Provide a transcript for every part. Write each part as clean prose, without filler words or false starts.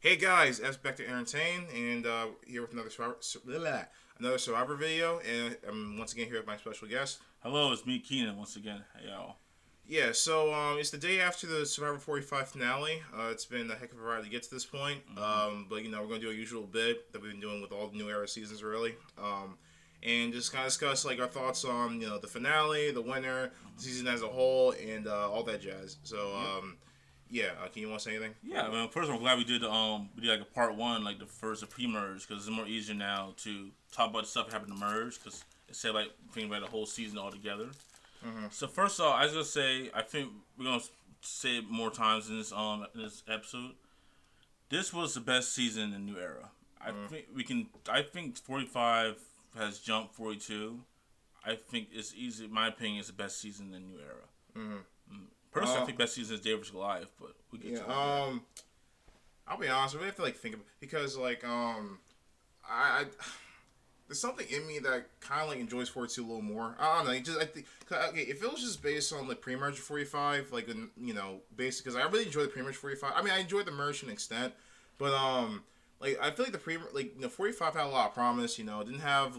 Hey guys, that's back to Entertain, and here with another Survivor video, and I'm once again here with my special guest. Hello, it's me, Keenan, once again. Hey, y'all. Yeah, so it's the day after the Survivor 45 finale. It's been a heck of a ride to get to this point, but we're gonna do a usual bit that we've been doing with all the New Era seasons, really, and just kind of discuss like our thoughts on the finale, the winner, the season as a whole, and all that jazz. So Yep. yeah, can you want to say anything? Yeah, well, first I'm glad we did like a part one, like the first of pre-merge, because it's more easier now to talk about the stuff that happened to merge, because instead of like thinking about the whole season all together. Mm-hmm. So first off, I was gonna say I think we're gonna say it more times in this episode. This was the best season in the new era. I think 45 has jumped 42. I think it's easy. In my opinion, it's the best season in the new era. Mm-hmm. Personally, I think best season is David vs. Goliath, but we get Yeah. to that. I'll be honest. I really have to think about because I there's something in me that kind of enjoys 42 a little more. I don't know. I think okay, if it was just based on the pre-merge 45, basic because I really enjoy the pre-merge 45. I mean, I enjoyed the merge to an extent, but I feel like the 45 had a lot of promise. It didn't have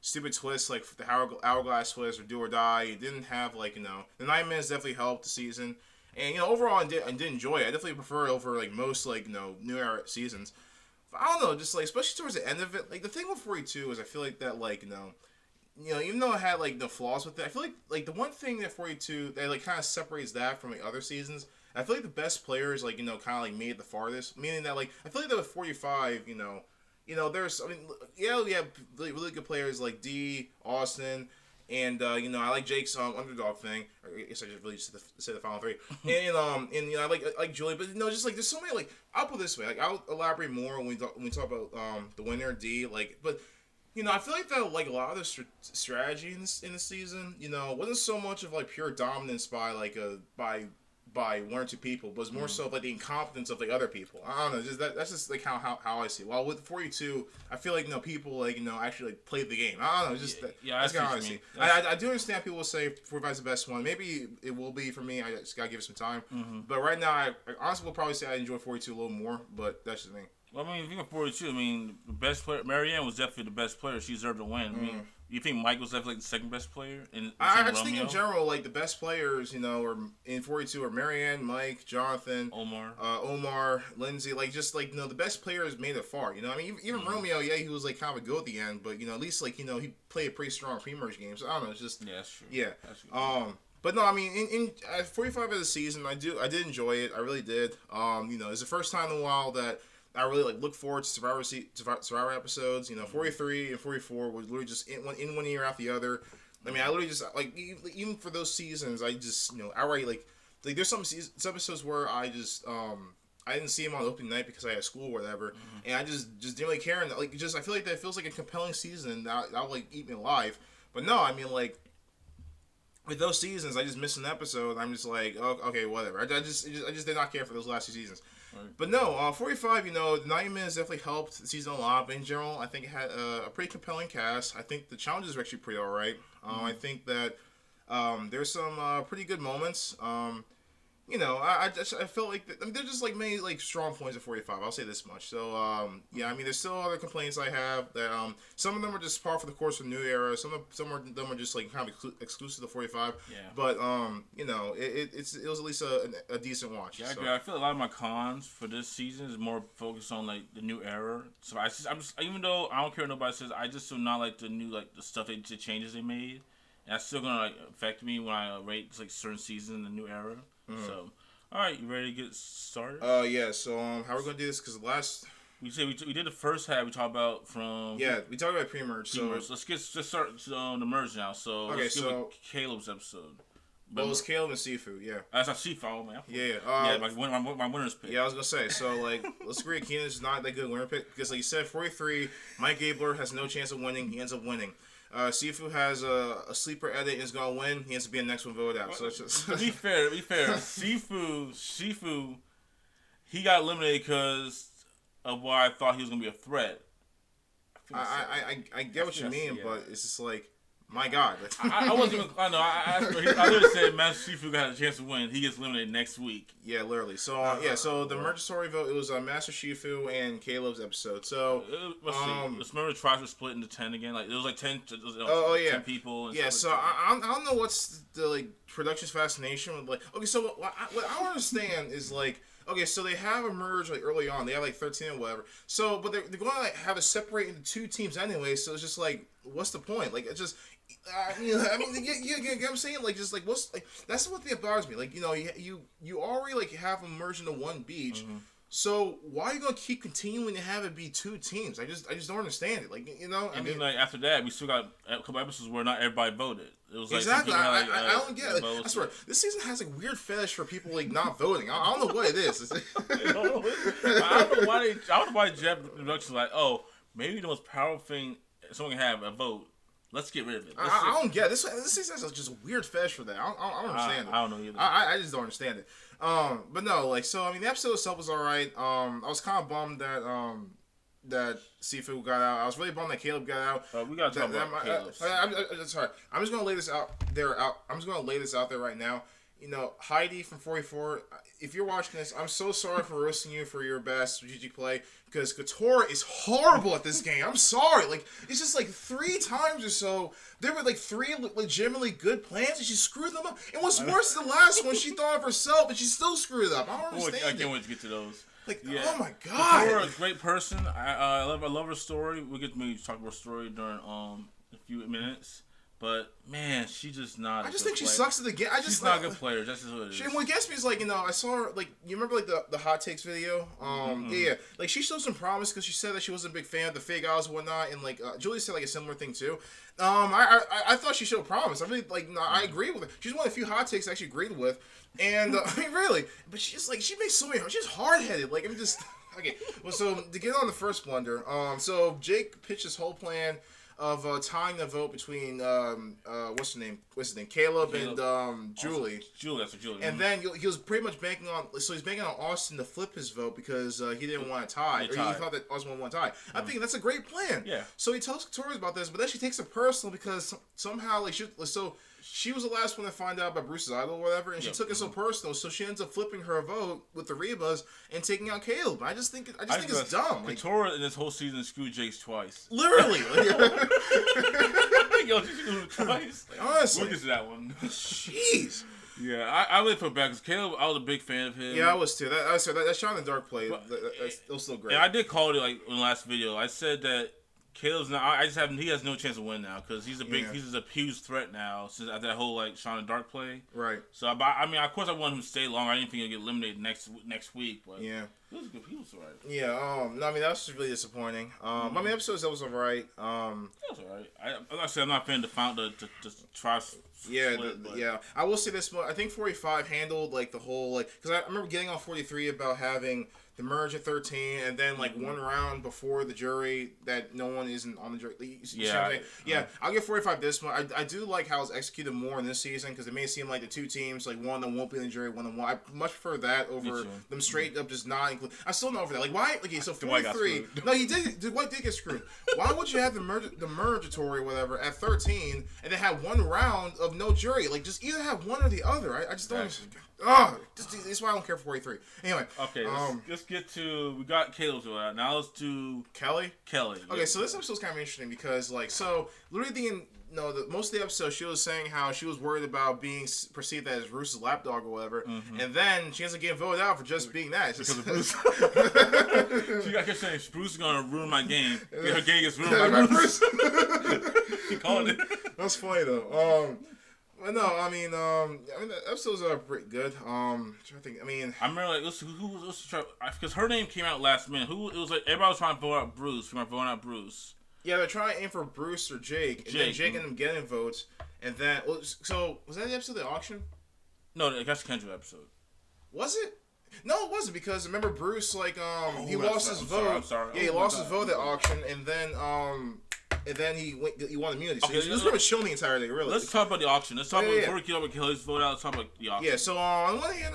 stupid twists like the hourglass twist or do or die. It didn't have the 9 minutes definitely helped the season. And overall, I did enjoy it. I definitely prefer it over most new era seasons. But I don't know, just especially towards the end of it. Like the thing with 42 is I feel like that even though it had the flaws with it, I feel like the one thing that 42 that kind of separates that from other seasons. I feel like the best players kind of made it the farthest. Meaning that I feel like that with 45, there's we have really good players like D, Austin, and I like Jake's underdog thing. Or I guess I just really say the final three. And I like Julie, but just there's so many I'll put it this way. I'll elaborate more when we talk about the winner D. But I feel like that a lot of the strategy in the season, wasn't so much of pure dominance by by one or two people, but it's more so of the incompetence of other people. I don't know, just that's just how I see it. While with 42, I feel like people actually played the game. I don't know, just that's kind of how I see. I do understand people will say 45 is the best one. Maybe it will be for me. I just gotta give it some time. But right now, I honestly will probably say I enjoy 42 a little more. But that's just me. Well, I mean, if you go 42, I mean, the best player, Marianne was definitely the best player. She deserved to win. I mean, you think Mike was definitely the second best player? I just think in general, the best players, are in 42 are Marianne, Mike, Jonathan, Omar, Lindsay. The best players made it far. I mean, even Romeo, yeah, he was kind of a go at the end, but at least he played a pretty strong pre-merge game. So I don't know, it's just yeah, that's true. Yeah. That's true. But no, I mean, in 45 of the season, I did enjoy it. I really did. It's the first time in a while that I really look forward to Survivor episodes. 43 and 44 was literally just in one year after the other. I mean, I literally just even for those seasons, I just outright there's some episodes where I just I didn't see him on opening night because I had school or whatever, and I just didn't really care. And I feel like that feels like a compelling season that'll eat me alive. But no, I mean with those seasons, I just missed an episode. I'm just oh, okay, whatever. I just did not care for those last two seasons. Right. But no, 45, the 90 minutes definitely helped the season a lot. But in general, I think it had a pretty compelling cast. I think the challenges were actually pretty alright. I think that there's some pretty good moments. I felt like there's just many strong points at 45. I'll say this much. So yeah, I mean there's still other complaints I have that some of them are just par for the course of new era. Some of them are just kind of exclusive to 45. Yeah. But it was at least a decent watch. Yeah, I agree. I feel a lot of my cons for this season is more focused on the new era. So I'm just even though I don't care what nobody says, I just do not like the new the stuff the changes they made. And that's still gonna affect me when I rate certain seasons in the new era. So, all right, you ready to get started? Yeah. So, how we're gonna do this? Because we did the first half. We talked about from we talked about pre-merge. So let's start the merge now. So okay, let's give Caleb's episode. Well, it's Caleb and Sifu, yeah. That's not Sifu, oh, man. Yeah. My winner's pick. Yeah, I was gonna say. So let's agree, Keenan's not that good winner pick because, like you said, 43. Mike Gabler has no chance of winning. He ends up winning. Sifu has a sleeper edit and is gonna win. He has to be the next one voted out. So it's just to be fair. Sifu, he got eliminated because of why I thought he was gonna be a threat. I get what you mean, but it's just My God. I wasn't even. I know. I literally said Master Shifu got a chance to win. He gets eliminated next week. Yeah, literally. So so the merge story vote, it was Master Shifu and Caleb's episode. So let's see. Remember the tribes were split into 10 again. Like there was like 10. 10 people. And yeah. So I don't know what's the like production's fascination with like. Okay, so what I don't understand is like. Okay, so they have a merge like early on. They have like 13 or whatever. So, but they're going to like have it separate into 2 teams anyway. So it's just like, what's the point? Like, it's just, I mean, you get what I'm saying? Like, just like, what's like, that's what thing that bothers me. Like, you already like have them merge into one beach. Mm-hmm. So why are you gonna keep continuing to have it be 2 teams? I just don't understand it. Like then like after that, we still got a couple episodes where not everybody voted. It was like exactly. I don't get it. Like, I swear, this season has a weird fetish for people like not voting. I don't know what it is. I don't know why Jeff Production like, oh, maybe the most powerful thing someone can have a vote. Let's get rid of it. I don't get it. This season has just a weird fetish for that. I don't understand it. I don't know either. I just don't understand it. But no, like, so I mean, the episode itself was alright. I was kind of bummed that Sifu got out. I was really bummed that Caleb got out. We gotta talk about Caleb. Sorry, I'm just gonna lay this out there. I'm just gonna lay this out there right now. Heidi from 44, if you're watching this, I'm so sorry for roasting you for your best strategic play, because Katora is horrible at this game. I'm sorry. Like, it's just like 3 times or so, there were like 3 legitimately good plans, and she screwed them up. And what's worse than the last one, she thought of herself, and she still screwed it up. I don't understand I can't wait to get to those. Like, yeah. Oh my God. Katora is a great person. I love her story. We'll get to talk about her story during a few minutes. But man, she's just not. I just think she sucks at the game. She's not a good player. That's just what it is. What gets me is like I saw her like you remember like the hot takes video. Yeah, like she showed some promise because she said that she wasn't a big fan of the fake outs and whatnot, and like Julie said like a similar thing too. I thought she showed promise. I really I agree with her. She's one of the few hot takes I actually agreed with, and I mean really, but she's like she makes so many. She's hard headed. Like I'm just okay. Well, so to get on the first blunder, so Jake pitched his whole plan of tying the vote between what's his name, Caleb and Julie. That's Julie. And then he was pretty much banking on Austin to flip his vote because he didn't want to tie, or he thought that Austin wouldn't want to tie. I think that's a great plan. Yeah. So he tells Katora about this, but then she takes it personal because somehow she was the last one to find out about Bruce's idol or whatever, and she took it so personal, so she ends up flipping her vote with the Rebas and taking out Caleb. I just think it's dumb. Katora in this whole season screwed Jake's twice. Literally. Yo, she screwed him twice. Honestly. We'll get to that one. Jeez. Yeah, I really feel bad because Caleb, I was a big fan of him. Yeah, I was too. That Shot in the Dark play, that was still great. And I did call it like in the last video. I said that Caleb's not. He has no chance to win now because he's a huge threat now since after that whole like Shot in the Dark play. Right. So I mean, of course, I want him to stay long. I didn't think he'd get eliminated next week, but yeah, he was good. He was alright. Yeah. No, I mean that was just really disappointing. I mean, episodes that was alright. That was alright. Like I said, I'm not a fan of the try. Yeah. I will say this much. I think 45 handled like the whole because I remember getting on 43 about having the merge at 13, and then like one round before the jury that no one isn't on the jury. I'll give 45 this one. I do like how it's executed more in this season because it may seem like the 2 teams, like one that won't be in the jury, one that won't. I much prefer that over them straight up just not include. I still not over that. Like why? Okay, so 43. No, he did. Dwight did get screwed. Why would you have the mergatory or whatever at 13 and then have one round of no jury? Like just either have one or the other. I just don't. That's why I don't care for 43. Anyway. Okay, let's get to... We got Caleb's out. Now let's do... Kelly. Okay, so this episode's kind of interesting because, literally most of the episode, she was saying how she was worried about being perceived as Bruce's lapdog or whatever, and then she ends up getting voted out for just being that. Because of Bruce. She kept saying, Bruce is going to ruin my game. Her game gets ruined by Bruce. She called it. That's funny, though. Well, no, I mean, the episodes are pretty good. I'm trying to think. I mean, I remember who was trying because her name came out last minute. It was like everybody was trying to vote out Bruce. Yeah, they're trying to aim for Bruce or Jake, and then Jake ended up getting votes, and then so was that the episode of the auction? No, that's the Kendra episode. Was it? No, it wasn't because remember Bruce he lost his vote. I'm sorry. Yeah, he lost his vote at auction, and then he won immunity. So he was pretty much chilling the entire day, really. Let's talk about the auction. Let's talk about before we get over Kelly's vote out. Let's talk about the auction. Yeah. So on one hand,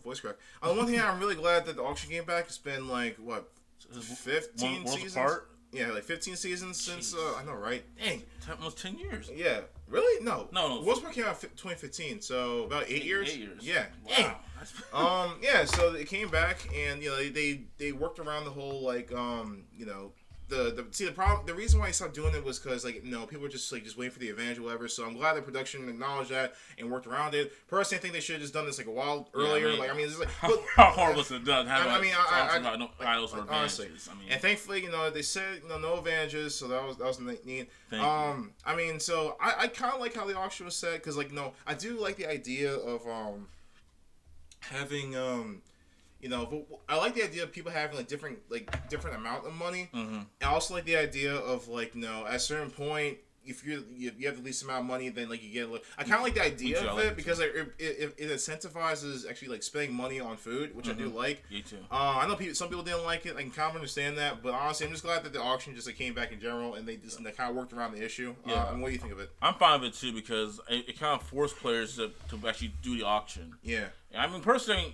voice crack. On one hand, I'm really glad that the auction came back. It's been like what, 15 seasons. Apart? Yeah, like 15 seasons since. I know, right? Dang. Almost 10 years. Yeah. Really? No. No. Wolfsburg came out 2015, so about 8 years. 8 years. Yeah. Wow. Yeah. So they came back, and they worked around the whole the reason why I stopped doing it was because people were just waiting for the advantage or whatever. So I'm glad the production acknowledged that and worked around it. Personally, I think they should have just done this a while earlier. It's like how horrible was it done? Honestly, and thankfully, they said no advantages, so that was neat. So I kind of like how the auction was set because I do like the idea of having I like the idea of people having different amount of money. Mm-hmm. I also like the idea of at a certain point, if you have the least amount of money, then you get. I kind of like the idea of it because it incentivizes actually spending money on food, which I do like. Me too. I know some people didn't like it. I can kind of understand that, but honestly, I'm just glad that the auction just came back in general and they kind of worked around the issue. Yeah. And what do you think of it? I'm fine with it too because it kind of forced players to actually do the auction. Yeah. Personally,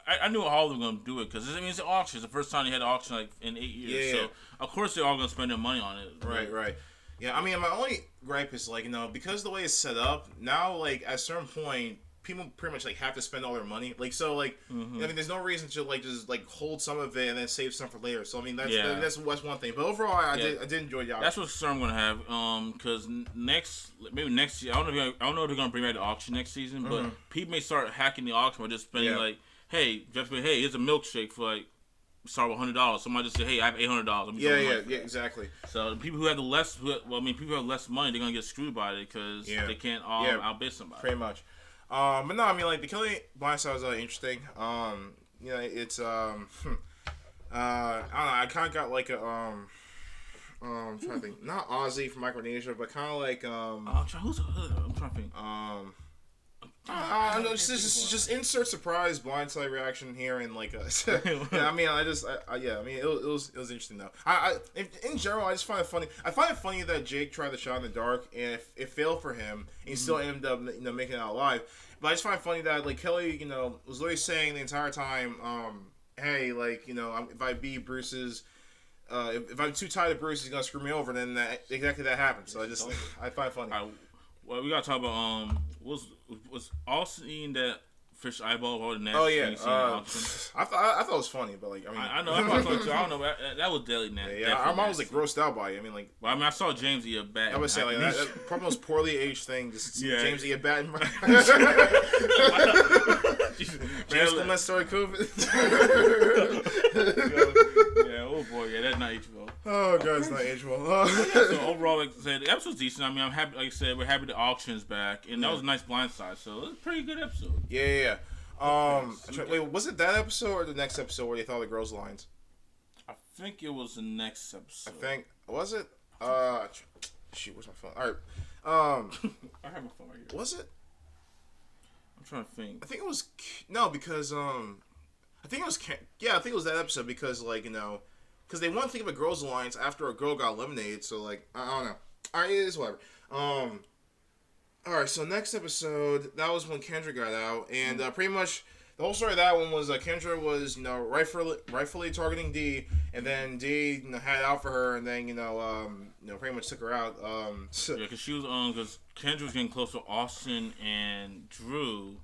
I knew how they were going to do it because it's an auction. It's the first time they had an auction in 8 years. Yeah. So of course they're all going to spend their money on it. Right. Yeah, my only gripe is because the way it's set up now, at a certain point, people pretty much have to spend all their money. Mm-hmm. There's no reason to just hold some of it and then save some for later. So that's one thing. But overall, I did enjoy the auction. That's what I'm gonna have. Because next year, I don't know if they're gonna bring back the auction next season, but people may start hacking the auction by just spending hey, here's a milkshake for start with $100. Somebody just say, hey, I have $800. Yeah, exactly. So the people who have people who have less money, they're gonna get screwed by it because they can't outbid somebody. Pretty much. But no, the Kelly Blindside was interesting. It's I don't know. I kind of got I'm trying to think. Not Ozzy from Micronesia, but kind of I'm trying to think. Just insert surprise blindside reaction here and it was interesting though. In general, I just find it funny. I find it funny that Jake tried the shot in the dark and it failed for him and he still ended up making it out alive. But I just find it funny that Kelly was literally saying the entire time, hey, if I beat Bruce's. If I'm too tight to Bruce, he's gonna screw me over. Then exactly that happens. So I find it funny. Well, we gotta talk about was Austin eating that fish eyeball or the nasty? Oh yeah, I thought it was funny, but I know I thought it was funny too. I don't know, but that was deadly nasty. Yeah, our mom was grossed out by it. I saw James eat a bat. I would say that probably most poorly aged thing. Just James eat a bat. James Clement started COVID. Oh boy, that's not age well. Oh god, it's not age well. So overall, like I said, the episode's decent. I'm happy. Like I said, we're happy the auction's back, and that was a nice blindside. So it was a pretty good episode. Yeah. Wait, was it that episode or the next episode where they thought the girls' lines? I think it was the next episode. Was it? Shoot, where's my phone? All right. I have my phone right here. Was it? I'm trying to think. I think it was because I think it was I think it was that episode because because they want to think of a girls' alliance after a girl got eliminated. So I don't know. All right, it is whatever. All right, so next episode that was when Kendra got out, and pretty much the whole story of that one was Kendra was rightfully targeting D, and then D had it out for her, and then pretty much took her out. Because she was because Kendra was getting close to Austin and Drew,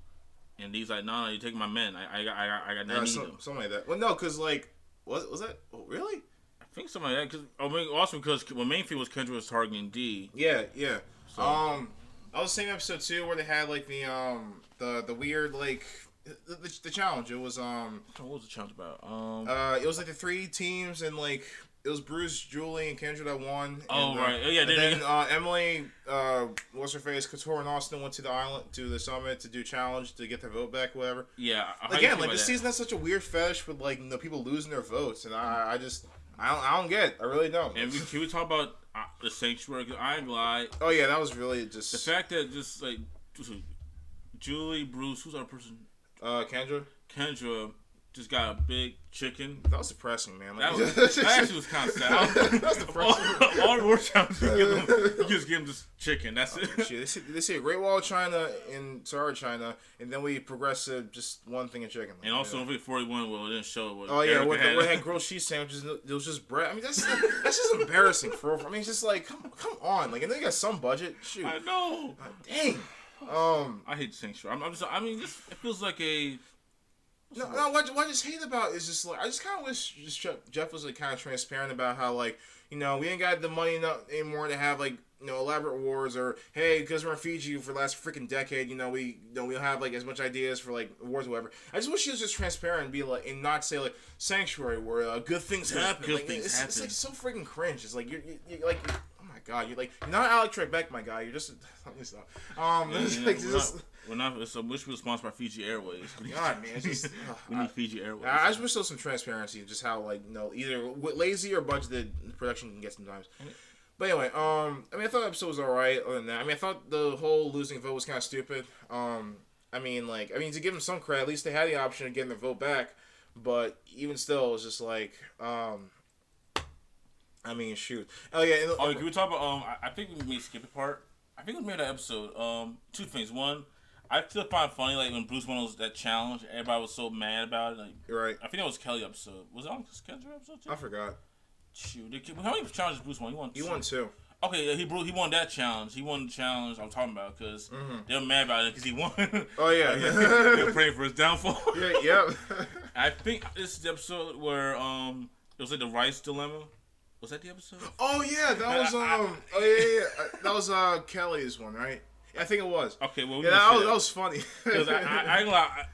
and D's like, no, you're taking my men. I got none of them. Something like that. Well, no, because was that really? I think something like that. Also because when Mainfield was Kendra was targeting D. Yeah. So. That was the same episode too, where they had the weird the challenge. It was What was the challenge about? It was the 3 teams and it was Bruce, Julie, and Kendra that won. Oh and, right, yeah. And then Emily, what's her face? Couture and Austin went to the island, to the summit to do challenge to get their vote back, whatever. Yeah. Again, this season has such a weird fetish with people losing their votes, and I don't get it. I really don't. And can we talk about the sanctuary? Cause I ain't lie. Oh yeah, that was really just the fact that just Julie, Bruce, who's our person? Kendra. Kendra just got a big chicken. That was depressing, man. Like, That actually was kind of sad. That's depressing. All the war challenges you just give them just chicken. That's it. Shit, they say Great Wall of China and Tsar China, and then we progress to just one thing of chicken. And also, don't forget 41. Well, it didn't show what. Oh yeah, what had grilled cheese sandwiches. It was just bread. I mean, that's just embarrassing for. I mean, it's just like come on, like, and they got some budget. Shoot, I know. Dang. I hate Sanctuary. I mean, just it feels like a. No. What I just hate about it is just like I just kind of wish Jeff was like kind of transparent about how, like, we ain't got the money anymore to have like elaborate wars, or hey, because we're in Fiji for the last freaking decade, we don't have like as much ideas for like wars or whatever. I just wish he was just transparent and be like, and not say like Sanctuary where good things happen. Good things happen. It's like so freaking cringe. It's like you're like. God, you're not Alec Trebek, my guy. You're just we're not. It's a wish we were sponsored by Fiji Airways. God, man, it's just we need Fiji Airways. I just wish there was some transparency, just how either lazy or budgeted production can get sometimes. But anyway, I mean, I thought the episode was alright. Other than that, I mean, I thought the whole losing vote was kind of stupid. I mean, to give them some credit, at least they had the option of getting their vote back. But even still, it was just like, I mean, shoot. Oh yeah. Can we talk about? I think we may skip a part. I think we made that episode. Two things. One, I still find it funny like when Bruce won that challenge, everybody was so mad about it. Like, right. I think that was Kelly episode. Was it on Kelly's episode too? I forgot. Shoot, how many challenges Bruce won? He won 2. Okay, he won that challenge. He won the challenge I'm talking about because they were mad about it because he won. Oh yeah. They were praying for his downfall. Yeah. Yep. I think this is the episode where it was like the rice dilemma. Was that the episode? Oh yeah, that was that was Kelly's one, right? I think it was. Okay, well, that was funny. Because I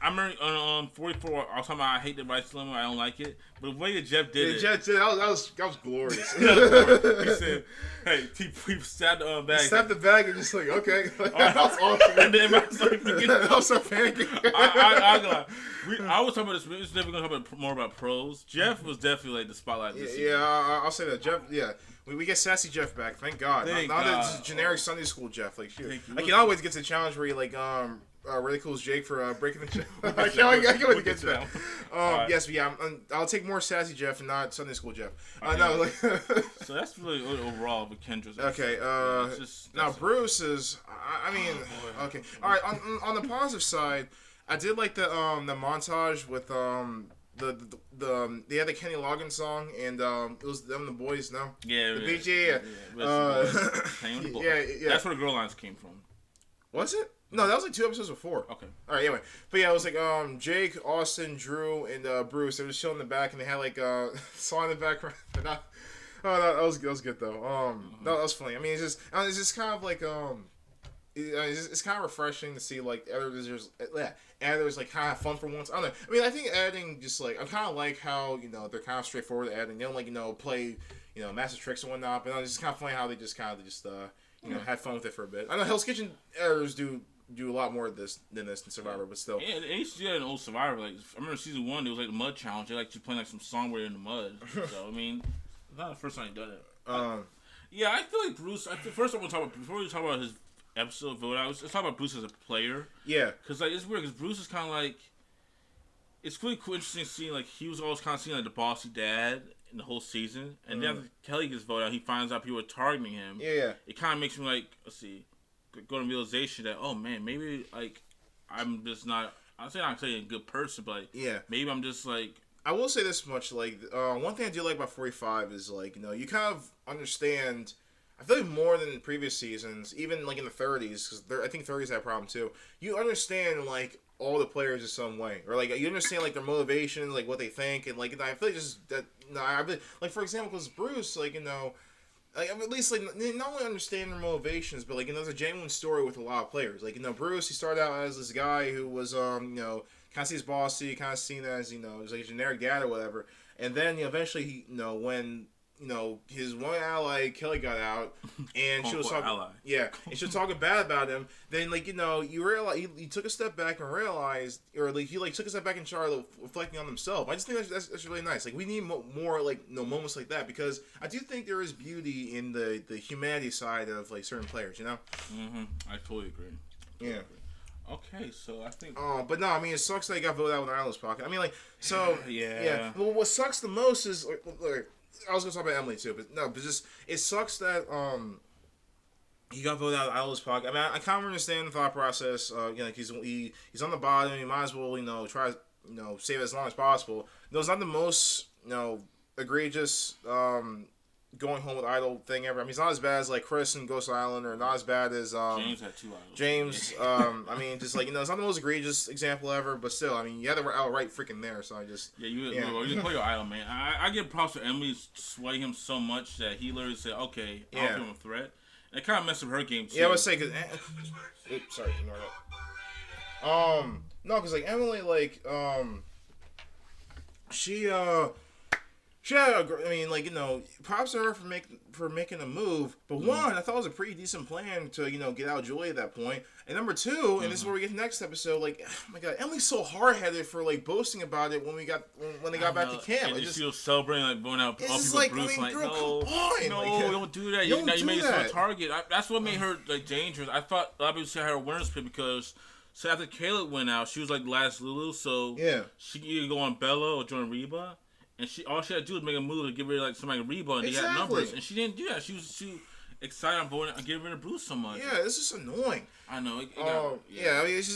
remember on 44, I was talking about I hate the rice dilemma, I don't like it. But the way that Jeff did that was glorious. He said, "Hey, he stabbed the bag." Stabbed the bag and just like, okay, that was awesome. And then I started thinking, I was so panicking. I was talking about this. We're definitely gonna talk about more about pros. Jeff was definitely like the spotlight. This season. I'll say that Jeff. Yeah. We get sassy Jeff back, thank God. Not the generic Sunday school Jeff. Like, shoot. I can always get to the challenge where he ridicules Jake for breaking the challenge. I can't wait to get to that. Yes, but yeah, I'll take more sassy Jeff and not Sunday school Jeff. No, so that's really overall with Kendra's. Okay. Now Bruce is. I mean, okay. All right. On the positive side, I did like the montage with they had the Kenny Loggins song, and it was them, the boys. No, yeah, the BG, yeah. That's where the girl lines came from. Was it? No, that was like 2 episodes before. Okay. All right. Anyway, but yeah, it was like Jake, Austin, Drew, and Bruce. They were just chilling in the back, and they had like a song in the background. That was good though. That was funny. I mean, it's just kind of like it's kind of refreshing to see like editors like kind of fun for once. I don't know. I mean, I think editing just like I kind of like how they're kind of straightforward editing. They don't like play massive tricks and whatnot. But it's just kind of funny how they just had fun with it for a bit. I know Hell's Kitchen editors do a lot more of this than Survivor, but still. Yeah, they used to do that in old Survivor. Like I remember season 1, it was like the mud challenge. They like you playing like some song where you're in the mud. So I mean, it's not the first time he done it. Yeah, I feel like Bruce. First, I want to talk about before we talk about his episode vote out. Let's talk about Bruce as a player. Yeah, because like it's weird because Bruce is kind of like it's really cool, interesting seeing like he was always kind of seeing like the bossy dad in the whole season, and then after Kelly gets voted out, he finds out people are targeting him. Yeah. It kind of makes me like go to realization that maybe like I'm just not. I'm not saying a good person, but maybe I'm just like. I will say this much, like one thing I do like about 45 is like you kind of understand. I feel like more than previous seasons, even like in the 30s, because I think 30s had a problem too. You understand like all the players in some way, or like you understand like their motivation, like what they think, and like I feel like just that. Like for example, because Bruce, like like at least like not only understand their motivations, but like there's a genuine story with a lot of players. Like Bruce, he started out as this guy who was kind of sees bossy, kind of seen as was like a generic dad or whatever, and then eventually he when his one ally Kelly got out, and she was talking, and she was talking bad about him. Then you realize he took a step back and realized, or like he took a step back and started reflecting on himself. I just think that's really nice. Like we need more like moments like that, because I do think there is beauty in the humanity side of like certain players. I totally agree. Yeah. Okay, so I think. But no, I mean, it sucks that he got voted out with an Idol's pocket. I mean, like, so Yeah. Well, what sucks the most is like I was gonna talk about Emily too, but no, but just it sucks that he got voted out of Idol's pocket. I mean, I kind of understand the thought process. Like he's on the bottom. He might as well try save it as long as possible. No, it's not the most egregious going home with Idol thing ever. I mean, it's not as bad as like Chris and Ghost Island, or not as bad as James had 2 idols. James. I mean, just like it's not the most egregious example ever, but still, I mean, you had the outright freaking there. So I just you play your idol, man. I give props to Emily swaying him so much that he literally said, "Okay, I'll give him a threat." And it kind of messed up her game too. Yeah, I would say because sorry, ignore that. No, because like Emily, like she I mean, like, props to her for making a move. But one, I thought it was a pretty decent plan to, get out Julie at that point. And number two, and this is where we get to the next episode, like, oh my god, Emily's so hard-headed for, like, boasting about it when they got back to camp. And she was celebrating, like, going out all people like, Bruce, girl, no, don't do that. You made it so target. That's what made her, like, dangerous. I thought a lot of people said her winner's pick because... So after Caleb went out, she was, like, last Lulu, so she could either go on Bella or join Reba. And all she had to do was make a move to get rid of like somebody like Reba, and they got numbers. And she didn't do that. She was too excited on voting and getting rid of Bruce so much. Yeah, it's just annoying. I know. I mean, it's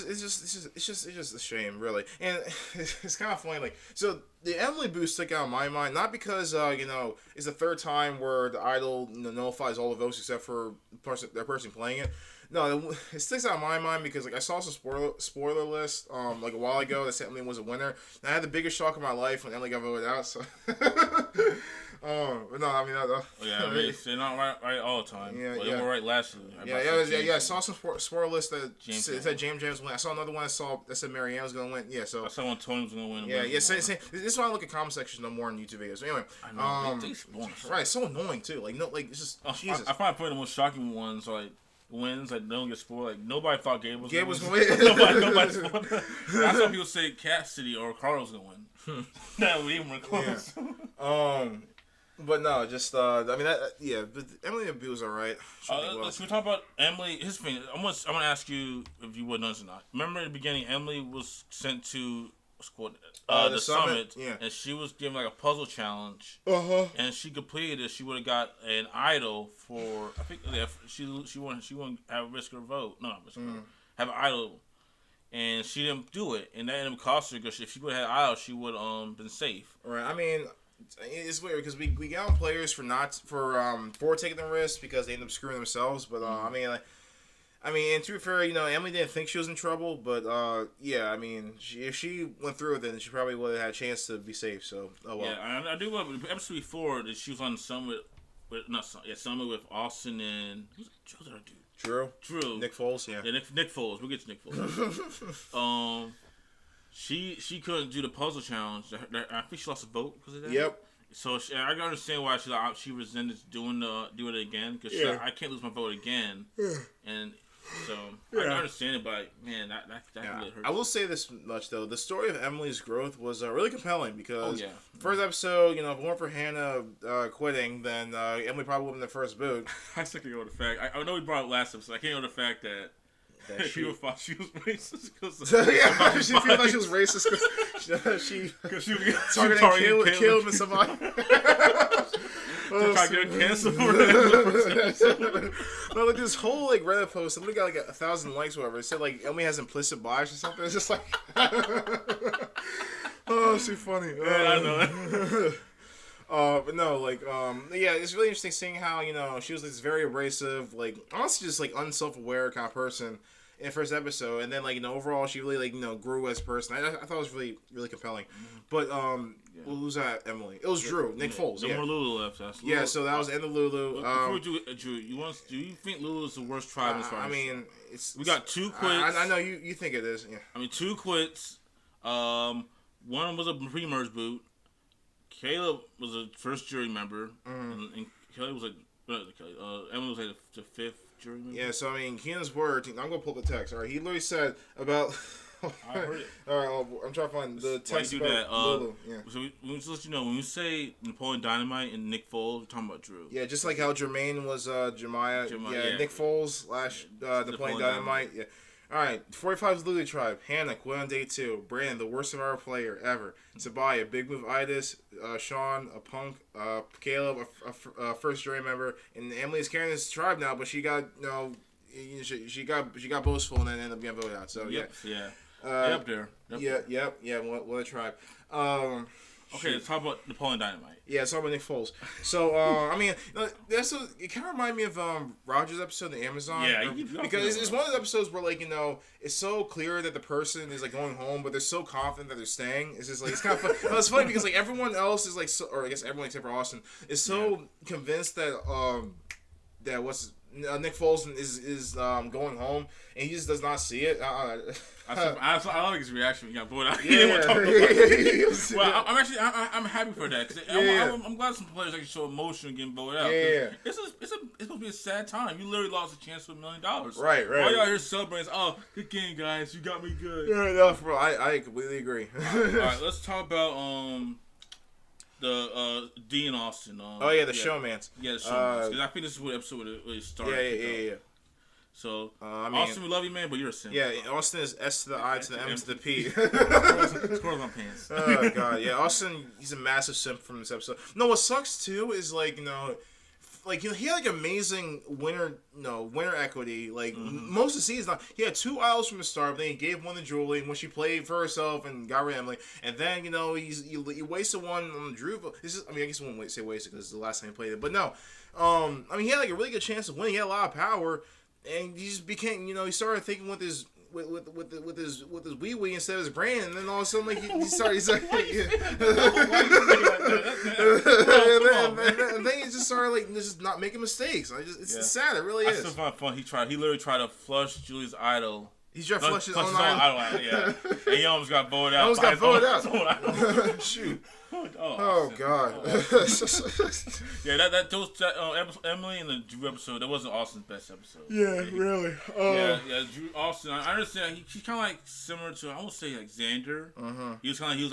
just a shame, really. And it's kind of funny. Like, so the Emily boost stuck out in my mind, not because it's the third time where the Idol nullifies all the votes except for the person playing it. No, it sticks out in my mind because like I saw some spoiler list like a while ago that said Emily was a winner. And I had the biggest shock of my life when Emily got voted out. So, but no, I mean, I mean, they're not right all the time. Yeah, They were right last year. I saw some spoiler list that said James was win. I saw another one that said Marianne was gonna win. Yeah, so I saw one Tony was gonna win. Same. This is why I look at comment sections no more on YouTube videos. So anyway, I know. Right, it's so annoying too. Like it's just Jesus. I find probably the most shocking ones like. Wins like don't get spoiled. Like nobody thought Gabe was gonna win. Nobody spoiled. I saw people say Cassidy or Carlos gonna win. That would even close. But no, just I mean but Emily and B was alright. Let's talk about Emily. His thing. I'm gonna ask you if you would know this or not. Remember at the beginning, Emily was sent to the summit, and she was given like a puzzle challenge. And she completed it. She would have got an idol for. I think she wouldn't have risk her vote. No, not risk her vote. Have an idol, and she didn't do it, and that ended up costing her because if she would have had an idol, she would been safe. Right. I mean, it's weird because we get on players for taking the risk because they end up screwing themselves. But I mean, and to be fair, Emily didn't think she was in trouble, but I mean, if she went through it, then she probably would have had a chance to be safe. So, oh well. Yeah, I do love episode before that she was on Summit with Austin and who's the other dude? Drew. Nick Foles, yeah. Yeah, Nick Foles. We'll get to Nick Foles. She couldn't do the puzzle challenge. I think she lost a vote because of that. Yep. So I can understand why she resented doing it again because I can't lose my vote again. And so I can understand it, but man, that really hurts. I will say this much though: the story of Emily's growth was really compelling because first episode, if it weren't for Hannah quitting, then Emily probably would have been the first boot. I still can't go with the fact. I know we brought up last episode. I can't go with the fact that people thought she was racist because she thought she was racist because she targeting Caleb and somebody. Cancel no, like this whole Reddit post, somebody got 1,000 likes, or whatever. It said Emily has implicit bias or something. It's just like, oh, it's too funny. I know. But no, it's really interesting seeing how she was this very abrasive, honestly just unself-aware kind of person in the first episode, and then overall she really grew as a person. I thought it was really really compelling. But who's that? Emily. It was Drew. Nick Foles. No more Lulu left. Yeah, so that was the end of Lulu. Before we do Drew, do you think Lulu is the worst tribe as far as? I mean, we got 2 quits. I know you think it is. Yeah. I mean, 2 quits. One was a pre-merge boot. Caleb was a first jury member, and Kelly was Emily was the 5th jury member. Yeah, so I mean, Keenan's word. I'm gonna pull the text. All right, he literally said about. I heard it. All right, I'm trying to find the text about Lulu. Yeah. So we just let you know when we say Napoleon Dynamite and Nick Foles, we're talking about Drew. Yeah, just like how Jermaine was Jemiah. Yeah, Nick Foles / Napoleon Dynamite. Yeah. All right, 45 is Lulu Tribe. Hannah, quit on day 2. Brandon, the worst of our player ever. Tabaya, Big Move Itis. Sean, a punk. Caleb, a first jury member. And Emily is carrying this tribe now, but she got, she got boastful and then ended up getting voted out. So, Yep. yeah. Up there. Yeah. What a tribe. Okay, let's talk about Napoleon Dynamite. Yeah, it's all about Nick Foles. So, I mean, it kind of reminded me of Roger's episode in Amazon. Yeah, because it's one of those episodes where, like, it's so clear that the person is, like, going home, but they're so confident that they're staying. It's just, like, it's kind of fun. No, it's funny because, like, everyone else is, like, or I guess everyone except for Austin is so convinced that, Nick Foles is going home, and he just does not see it. I like his reaction when he got voted out. Yeah. Well, I'm happy for that. I'm glad some players actually show emotion getting voted out. Yeah. It's supposed to be a sad time. You literally lost a chance for $1 million. Right. All y'all here celebrating, good game, guys. You got me good. Yeah, no, bro, I completely agree. All right, let's talk about the Dean Austin. The showmans. Yeah, the showmans. Because I think this is what episode it started. Yeah. So, I mean, Austin, we love you, man, but you're a simp. Yeah, Austin is S to the I to the M to the P. Squirrels on pants. Oh, God. Yeah, Austin, he's a massive simp from this episode. No, what sucks, too, is, like, he had, like, amazing winner equity. Like, most of the season, he had 2 idols from the start, but then he gave one to Julie when she played for herself and got rid of Emily. And then, he wasted one on Drew. I guess I won't say wasted because it's the last time he played it. But no. He had, like, a really good chance of winning. He had a lot of power. And he just became, he started thinking with his wee instead of his brain, and then all of a sudden, like he started, and then he just started like just not making mistakes. It's sad. It really is. That's so fun. He literally tried to flush Julie's idol. He's trying to flush his own idol. Yeah, and he almost got voted out. Shoot. Oh God. Yeah, Emily and the Drew episode, that wasn't Austin's best episode. Yeah, really. Drew Austin. I understand. He's kind of like similar to, I won't say like Xander. He was he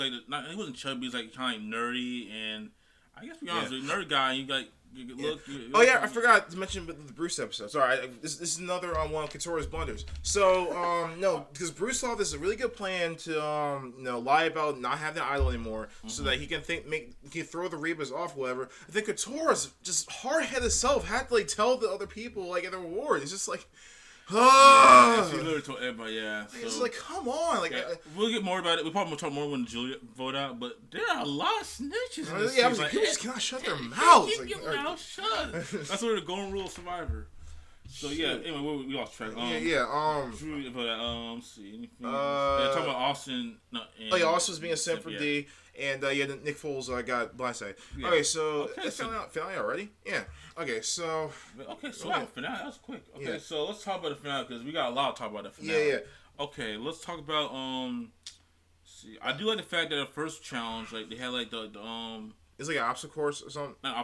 wasn't chubby. He was like kind of like nerdy, and I guess to be honest, with you, nerd guy. And you look. I forgot to mention the Bruce episode. Sorry, this is another one of Couture's blunders. So because Bruce saw this a really good plan to lie about not having the idol anymore, so that he can throw the Rebas off, whatever. I think Couture's just hard-headed self had to like tell the other people like at the reward. It's just like. He literally told everybody, So. It's like, come on. Like, we'll get more about it. We'll probably talk more when Julia vote out, but there are a lot of snitches. I was like, people just cannot shut their mouths. Keep your mouth shut. That's what the golden rule of Survivor. So, anyway, we lost track. Julia voted out. Let's see. Anything talking about Austin. Austin's being a simp for D. And, Nick Foles got blindsided. Yeah. Okay, so, finale already? Yeah. Okay, so... finale. That was quick. Okay, so let's talk about the finale, because we got a lot to talk about the finale. Yeah. Okay, let's talk about, see, I do like the fact that the first challenge, like, they had, like, the It's like an obstacle course or something? No, I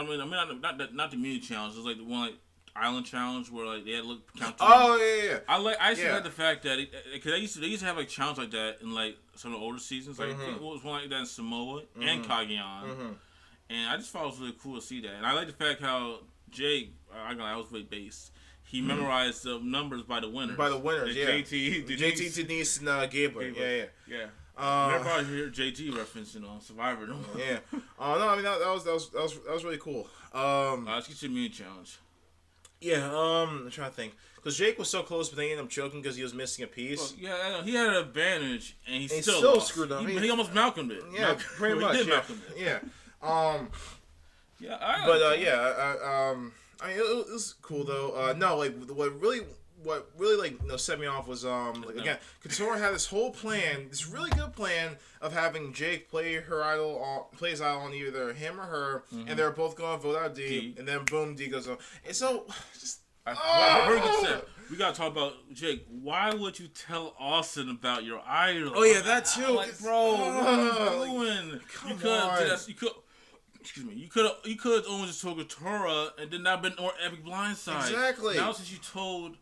mean, not the mini challenge. It's like the one, like, island challenge where like they had to count. Yeah. I actually like the fact that because they used to have like challenges like that in like some of the older seasons. Like it was one like that in Samoa and Cagayan, and I just thought it was really cool to see that. And I like the fact how Jake, I was really based. He memorized the numbers by the winners. JT, Denise, and Gabler. Yeah. Never I hear JT referencing on Survivor. No. Yeah. No, I mean that was really cool. Let's get to the mini challenge. Yeah, I'm trying to think. Because Jake was so close, but they ended up choking because he was missing a piece. Well, he had an advantage, and he still lost. Screwed up. He almost Malcolmed it. Yeah, pretty much. He did Malcolm it. Yeah. I mean, it was cool, though. No, like, what really like set me off was again, Couture had this whole plan, this really good plan of having Jake play his idol on either him or her, and they're both going to vote out D, and then boom, D goes on. And so just very good set. We gotta talk about Jake. Why would you tell Austin about your idol? Oh yeah, that too. Like, bro, what are you doing? You could. Excuse me. You could have only just told Couture and then not been more epic blindside. Exactly. Now since you told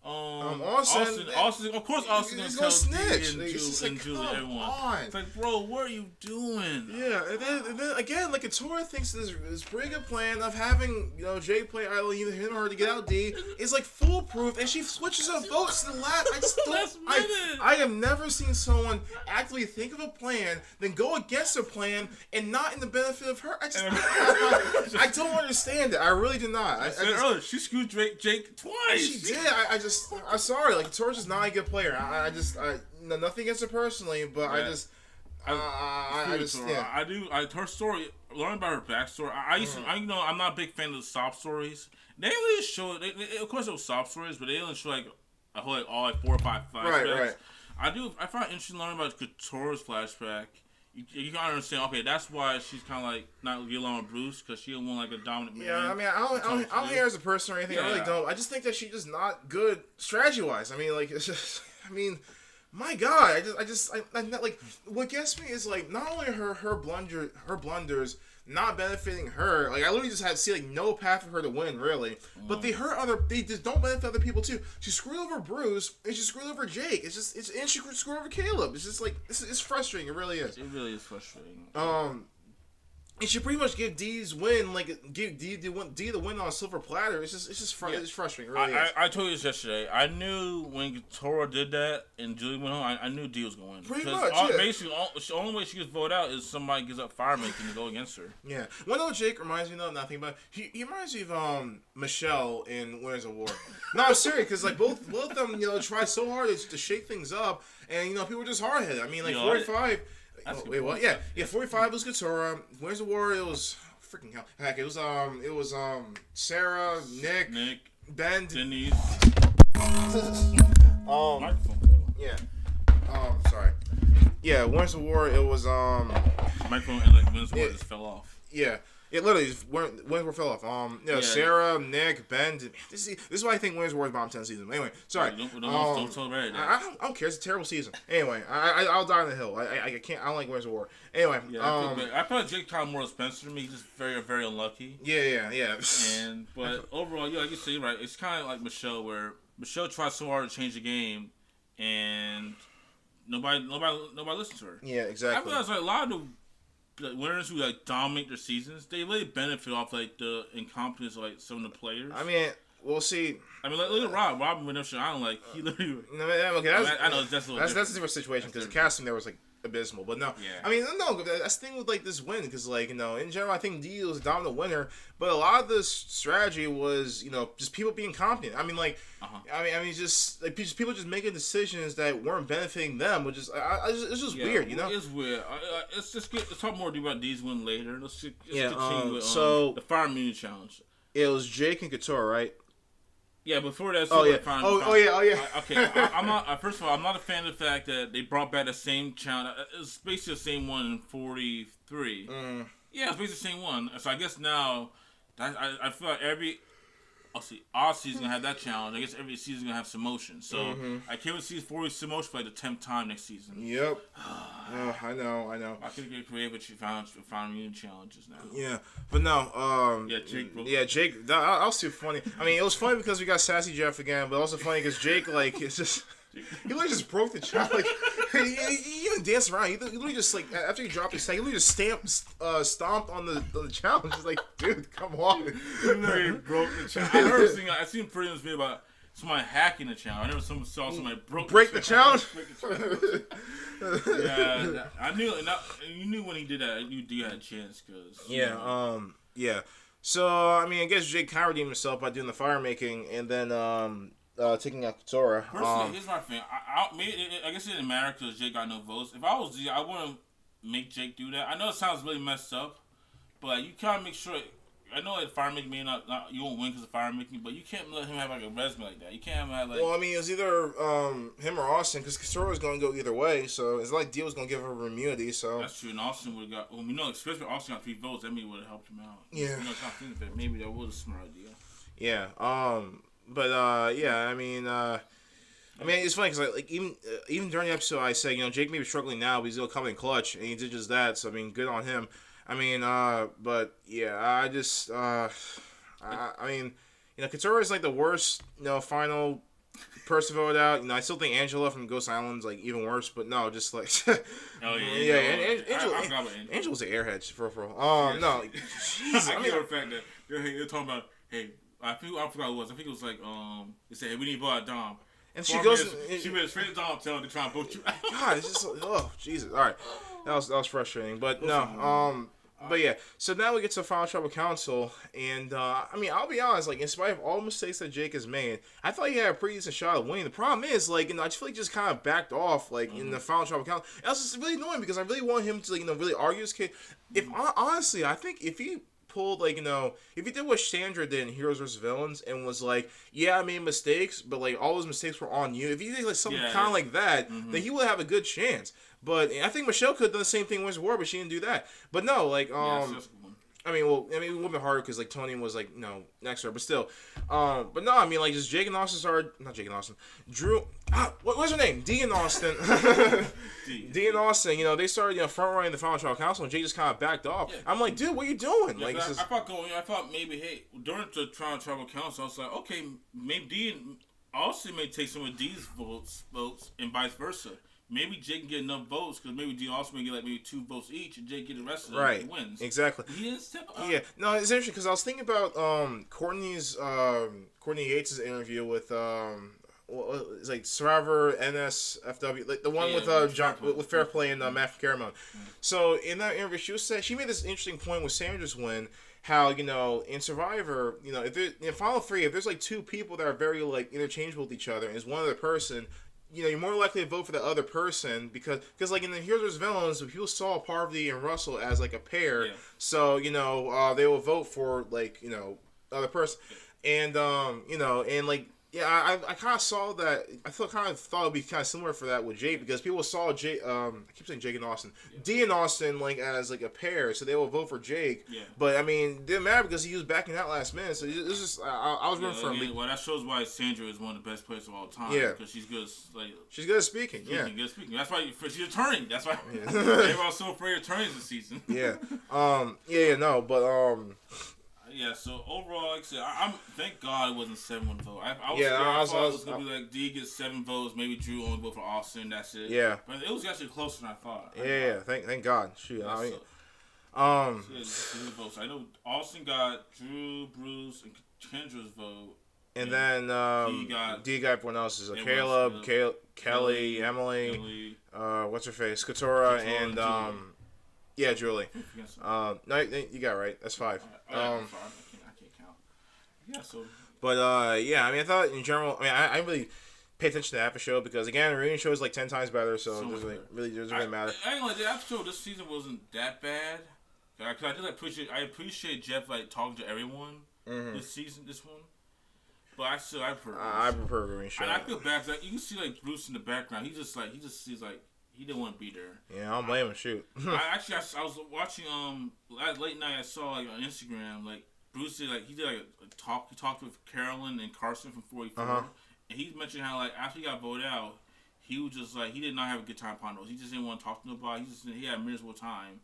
Austin, of course, Austin's gonna tell snitch. D and Julie, everyone. On. It's like, bro, what are you doing? Yeah, and then again, like Katora thinks this pretty good plan of having Jake play either him or her to get out D is like foolproof, and she switches her votes to the last. I just don't. I have never seen someone actively think of a plan, then go against a plan, and not in the benefit of her. I don't understand it. I really do not. I said earlier, she screwed Jake twice. She did. I'm sorry. Like Katora's just not a good player. Nothing against her personally, but yeah. Her story, learning about her backstory. I'm not a big fan of the sob stories. They really show it. Of course, it was sob stories, but they didn't show like a whole all 4 or 5 flashbacks. Right. I find it interesting learning about Katora's flashback. You can understand. Okay, that's why she's kind of like not getting along with Bruce because she don't want like a dominant man. Yeah, I mean, I don't hate her as a person or anything. Yeah. I really don't. I just think that she's just not good strategy wise. I mean, like it's just. I mean. My God, I'm not like what gets me is like not only her blunders not benefiting her. Like I literally just had to see like no path for her to win really, but they just don't benefit other people too. She screwed over Bruce and she screwed over Jake. And she screwed over Caleb. It's just like it's frustrating. It really is. It really is frustrating. And she pretty much give D's win, like give D the win on a silver platter. It's just frustrating. It really is. I told you this yesterday. I knew when Katora did that and Julie went home, I knew D was going to win. Pretty much, yeah. Basically, the only way she gets voted out is somebody gives up fire making to go against her. Yeah. One of Jake reminds me of nothing, but he reminds me of Michelle in Winners of War. No, I'm serious, because like both of them, try so hard to shake things up, and people are just hard headed. I mean, like 45. Wait, what? Yeah, 45 was Katora. Winners of War, it was freaking hell. Heck, it was Sarah, Nick, Ben, Denise. Yeah. Sorry. Yeah, Winners of War, it was Microphone and like Winners of War just fell off. Yeah. It literally Winners War fell off. Sarah, Nick, Ben. This is why I think Winners War is bottom 10 season. Anyway, sorry. Don't tell about it. I don't care. It's a terrible season. Anyway, I'll die on the hill. I can't. I don't like Winners War. Anyway, I feel like Jake Tom more Spencer to me. He's just very, very unlucky. Yeah. But overall, like you say, right? It's kind of like Michelle, where Michelle tries so hard to change the game, and nobody listens to her. Yeah, exactly. I feel like a lot of the winners who like dominate their seasons, they really benefit off like the incompetence of like some of the players. I mean, we'll see. I mean, look at Rob. Rob Redemption Island, like he literally. Okay, I know that's a different situation because the casting there was like abysmal. But no, yeah. I mean, no, that's the thing with like this win because like in general, I think D was a dominant winner, but a lot of this strategy was just people being competent. I mean, like, I mean, just like people just making decisions that weren't benefiting them, which is it's just weird, It's weird. Let's talk more about D's win later. Let's continue with the Fire Immunity Challenge. It was Jake and Katora, right? Yeah, before that. Oh yeah. Okay, I'm not. First of all, I'm not a fan of the fact that they brought back the same challenge. It's basically the same one in 43. Yeah, it's basically the same one. So I guess now, I feel like all season gonna have that challenge. I guess every season gonna have some motion. So I can't wait to see 40 some motion for like the 10th time next season. Yep. I know. I could get creative with found new challenges now. Yeah, but no. Jake. That was too funny. I mean, it was funny because we got Sassy Jeff again, but also funny because Jake, like, it's just. He literally just broke the challenge. Like, he even danced around. He literally just like after he dropped his tag, he literally just stomped on the challenge. It's like, dude, come on. He literally broke the challenge. I seen a pretty much video about somebody hacking the challenge. I never saw somebody break the challenge. Yeah, I knew. You knew when he did that. You had a chance, cause yeah. So I mean, I guess Jake kind of redeemed himself by doing the fire making, and then taking out Katora. Personally, here's my thing. I guess it didn't matter because Jake got no votes. If I was Z, I wouldn't make Jake do that. I know it sounds really messed up, but you gotta make sure. I know that fire making may not you won't win because of fire making, but you can't let him have like a resume like that. You can't have like. Well, I mean, it was either him or Austin because Katora was going to go either way. So it's like Dio was going to give her immunity. So that's true. And Austin would have got. Well, we know, especially Austin got 3 votes. That maybe would have helped him out. Yeah. Maybe that was a smart idea. Yeah. But yeah. I mean, it's funny because like even during the episode, I said Jake may be struggling now, but he's gonna come in clutch, and he did just that. So I mean, good on him. I mean, but yeah, I just, I mean, Katora is like the worst, final Percival out. I still think Angela from Ghost Island's like even worse, but no, just like Oh yeah, yeah. I forgot about Angel. Angel's an airhead for real. Yes. No, Jesus, I get the fact that they're talking about. Hey, I forgot who it was. I think it was like they said, hey, we need to vote out Dom. and she goes. She went straight to Dom, telling her to try and vote you out. God, it's just oh Jesus. All right, that was frustrating, but no. But yeah, so now we get to Final Tribal Council, and I mean, I'll be honest, like in spite of all the mistakes that Jake has made, I thought he had a pretty decent shot of winning. The problem is, like, I just feel like he just kind of backed off, like in the Final Tribal Council. And that was just really annoying because I really want him to, like, really argue his case. Honestly, I think if he pulled, like, if he did what Sandra did in Heroes vs. Villains and was like, yeah, I made mistakes, but like all those mistakes were on you. If he did like something kind of like that, then he would have a good chance. But I think Michelle could have done the same thing with War, but she didn't do that. But no, like, I mean, it would have been harder because like Tony was like, next to her, but still. But no, I mean, like, just Jake and Austin started, not Jake and Austin, Drew. What's her name? Dee and Austin. Dee and Austin. They started front running the Final Tribal Council, and Jake just kind of backed off. Yeah. I'm like, dude, what are you doing? Yeah, like, I thought maybe, hey, during the Final Tribal Council, I was like, okay, maybe Dee and Austin may take some of Dee's votes, and vice versa. Maybe Jake can get enough votes because maybe Dee also may get like maybe 2 votes each, and Jake get the rest of them. Right. And wins. Exactly. He is step up. Yeah. No, it's interesting because I was thinking about Courtney Yates' interview with it's like Survivor NSFW, like the one with John with Fair Play and Matt Caramon. So in that interview, she made this interesting point with Sandra's win. How in Survivor, if in Final 3, if there's like 2 people that are very like interchangeable with each other, and it's one other person. You're more likely to vote for the other person because like in the Heroes vs. Villains, people saw Parvati and Russell as like a pair, so they will vote for like other person, and and like I kind of saw that. I thought it'd be kind of similar for that with Jake because people saw Jake. I keep saying Jake and Austin, Dee and Austin like as like a pair, so they will vote for Jake. Yeah. But I mean, it didn't matter because he was backing out last minute. So it was just I was rooting for him. Well, that shows why Sandra is one of the best players of all time. Yeah. Because she's good. She's good at speaking. Good at speaking. That's why she's a turning. That's why everyone's so afraid of turns this season. Yeah. Yeah, so overall, like I said, I'm thank God it wasn't 7-1 vote. I thought it was gonna be like Dee gets 7 votes, maybe Drew only vote for Austin. That's it. Yeah, but it was actually closer than I thought. Thank God. Shoot, I mean, votes. I know Austin got Drew, Bruce, and Kendra's vote, and then Dee got everyone else's. Caleb, Kelly, Emily, what's her face, Katora, and Julie. No, you got it right. That's 5. I can't count. Yeah, so. But I mean, I thought in general. I mean, I really pay attention to the after show because again, the reunion show is like 10 times better. So it doesn't really matter. I ain't like the after show this season wasn't that bad. Cause I appreciate Jeff like talking to everyone this season, this one. But I prefer reunion show. And I feel bad because you can see like Bruce in the background. He just sees like. He didn't want to be there. Yeah, I don't blame him. Shoot. I was watching late night. I saw like on Instagram like Bruce did like a talk. He talked with Carolyn and Carson from 44, and he mentioned how like after he got voted out, he was just like he did not have a good time upon those. He just didn't want to talk to nobody. He had a miserable time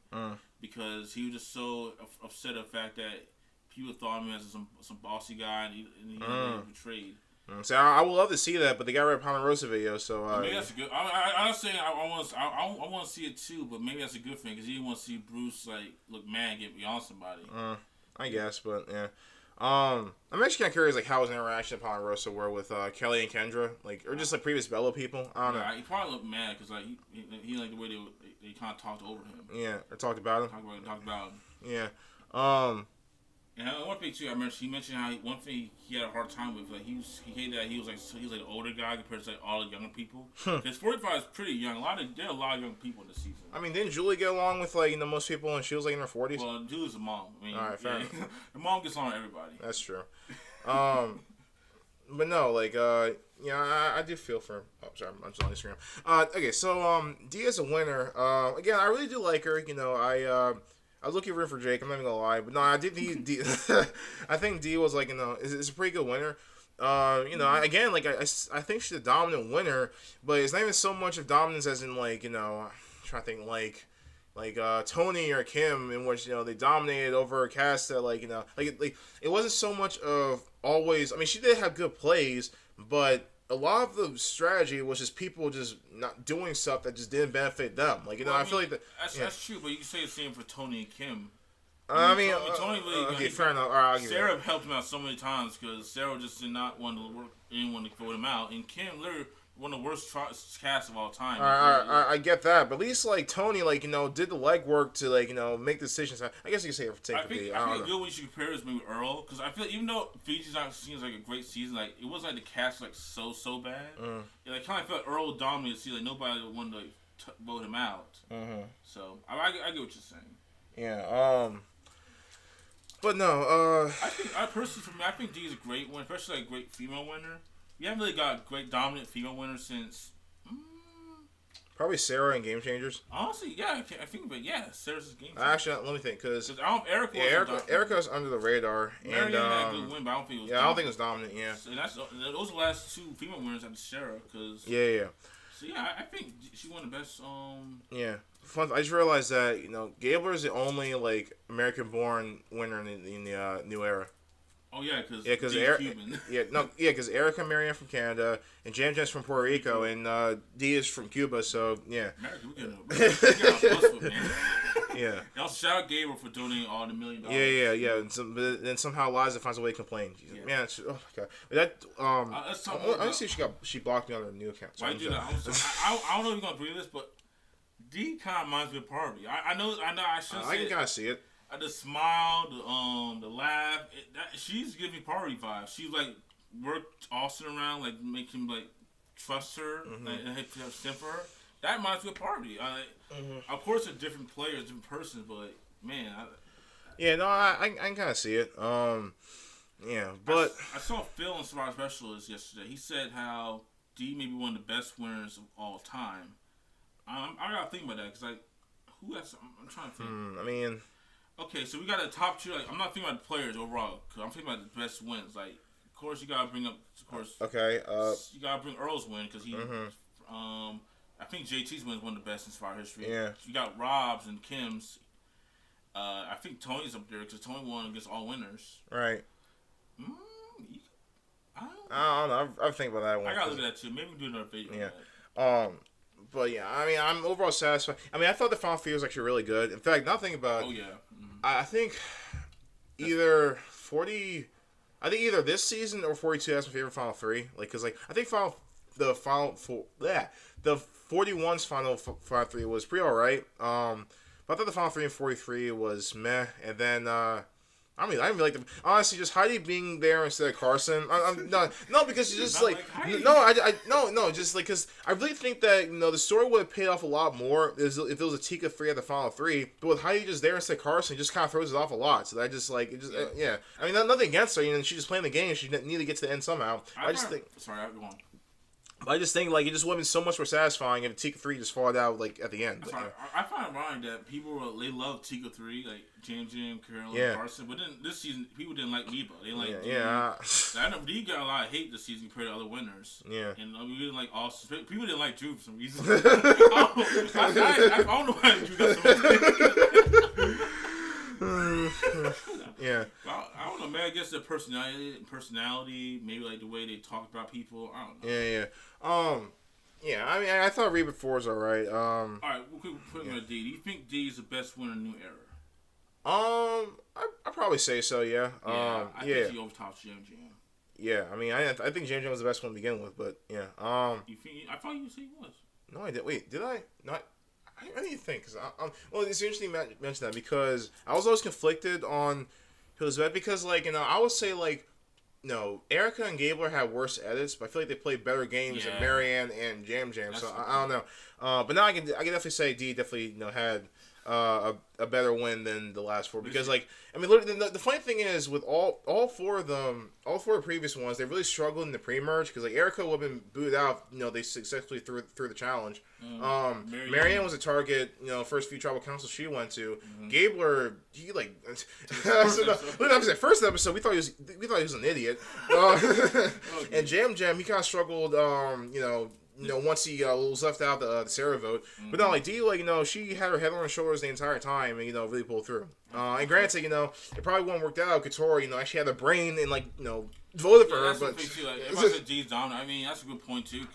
because he was just so upset at the fact that people thought of him as some bossy guy and he was betrayed. So I would love to see that, but they got rid of Ponderosa video, so maybe that's a good. I'm not saying I want to see it too, but maybe that's a good thing because you didn't want to see Bruce like look mad and get beyond somebody. I guess, but yeah. I'm actually kind of curious, like how his interaction at Ponderosa were with Kelly and Kendra, like or just like previous Bella people. I don't know. He probably looked mad because like he liked the way they kind of talked over him. Yeah, or talked about him. Talked about him. Yeah. And one thing too, I remember he mentioned how one thing he had a hard time with, like he hated that he was like an older guy compared to like all the younger people. Because 45 is pretty young. There are a lot of young people in the season. I mean, didn't Julie get along with like most people, and she was like in her 40s? Well, Julie's a mom. I mean, all right, fair enough. The mom gets along with everybody. That's true. But no, like I do feel for. Oh, sorry, I'm just on Instagram. Okay, so Dee is a winner. Again, I really do like her. I was looking for Jake. I'm not even gonna lie, but no, I did. I think Dee was like, is a pretty good winner. Again, like I think she's a dominant winner, but it's not even so much of dominance as in like, I'm trying to think like Tony or Kim, in which they dominated over a cast that like it wasn't so much of always. I mean, she did have good plays, but a lot of the strategy was just people just not doing stuff that just didn't benefit them. Like, you know, I feel like that's true, but you can say the same for Tony and Kim. Tony really, okay, fair enough. All right, I'll give Sarah helped him out so many times because Sarah just did not want to work anyone to vote him out, and Kim literally one of the worst casts of all time. I get that, but at least like Tony, like, you know, did the legwork to, like, you know, make decisions. I guess you could say it for I think a good way you should compare is maybe Earl, because I feel even though Fiji's not seems like a great season, like it wasn't like the cast like so bad. Yeah, like kind of felt Earl dominated. See, like nobody wanted to like, vote him out. So I get what you're saying. Yeah. But no. I personally, I think D is a great one, especially like a great female winner. We haven't really got a great dominant female winner since. Probably Sarah in Game Changers. Honestly, yeah, I think, but yeah, Sarah's Game Changers. Actually, let me think, because Erica's under the radar, Marianne had a good win, but I don't think it was. Yeah, I don't think it was dominant. Yeah, so those are the last two female winners after Sarah, because. Yeah. So yeah, I think she won the best. Yeah, fun. I just realized that, you know, Gabler is the only like American-born winner in the new era. Oh yeah, because Cuban. Because Erica Marianne from Canada and Jam Jam's from Puerto Rico and D is from Cuba. So yeah. America, we get a bus with, man. Yeah. And also shout out Gabriel for donating all the $1 million. Yeah. And then somehow Liza finds a way to complain. Yeah. Man, oh my god. That I see she blocked me on her new account. So why do that? I don't know if you're gonna believe this, but D kind of reminds me of Parvy. I know. I should say. I can kind of see it. The smile, the laugh. She's giving me Parvy vibes. She like worked Austin around, like make him like trust her and have stand for her. That reminds me of Parvy. Of course, they're different players, different persons, but man. I can kind of see it. Yeah, but I saw Phil in Survivor Specialist yesterday. He said how D may be one of the best winners of all time. I gotta think about that because like who else? I'm trying to think. I mean. Okay, so we got a top tier. Like, I'm not thinking about the players overall. Cause I'm thinking about the best wins. Like, of course, you gotta bring up. Of course. Okay. You gotta bring Earl's win because he. I think JT's win is one of the best in Survivor history. Yeah. So you got Rob's and Kim's. I think Tony's up there because Tony won against all winners. Right. I don't know. I've think about that one. I gotta look at that too. Maybe we can do another video. Yeah. But yeah, I mean, I'm overall satisfied. I mean, I thought the final three was actually really good. In fact, now thinking about. Oh yeah. I think either this season or 42 has my favorite final three. Like, cause like I think the 41's final three was pretty alright. But I thought the final three and 43 was meh. And then I didn't really like them. Honestly, just Heidi being there instead of Carson. No, because it's just like no, just like because I really think that, you know, the story would have paid off a lot more if it was a Tika 3 at the final three. But with Heidi just there instead of Carson, it just kind of throws it off a lot. So I just like it just yeah. I mean, nothing against her. You know, she's just playing the game. She need to get to the end somehow. I just think. Sorry, go on. I just think like it just would have been so much more satisfying if Tika 3 just falls out like at the end. But, I find it ironic that people they love Tika 3, like Jam, Carolyn, Carson, but then this season people didn't like Reba. They didn't like I know D got a lot of hate this season compared to other winners. Yeah, and we didn't like Austin. People didn't like Drew for some reason. I don't know why Drew got so much. Yeah. Well, I don't know, man. I guess their personality, maybe like the way they talk about people. I don't know. Yeah. Yeah. I mean, I thought Reba 4 was alright. All right, we'll put him at D. Do you think D is the best winner in the new era? I'd probably say so. Yeah. I think he overtops Jam. Yeah. I mean, I think Jam was the best one to begin with, but yeah. You think? I thought you said he was. No, I did. Wait, did I? Not. I need to think, because well, it's interesting you mention that, because I was always conflicted on who was better, because, like, you know, I would say, like, no, Erica and Gabler had worse edits, but I feel like they played better games than Marianne and Jam. So I don't know. But now I can definitely say D definitely, you know, had a better win than the last four, because like I mean literally the funny thing is with all four of them, all four previous ones, they really struggled in the pre-merge, because like Erica would have been booted out, you know, they successfully through the challenge. Marianne was a target, you know, first few tribal councils she went to. Gabler, he like first episode we thought he was an idiot. And Jam, he kind of struggled, you know, once he was left out the Sarah vote. Mm-hmm. But no, like Dee, like she had her head on her shoulders the entire time, and really pulled through. And granted, it probably wouldn't worked out. Couture, actually had the brain and voted for her. But everybody said Dee's dominant. I mean, that's a good point too.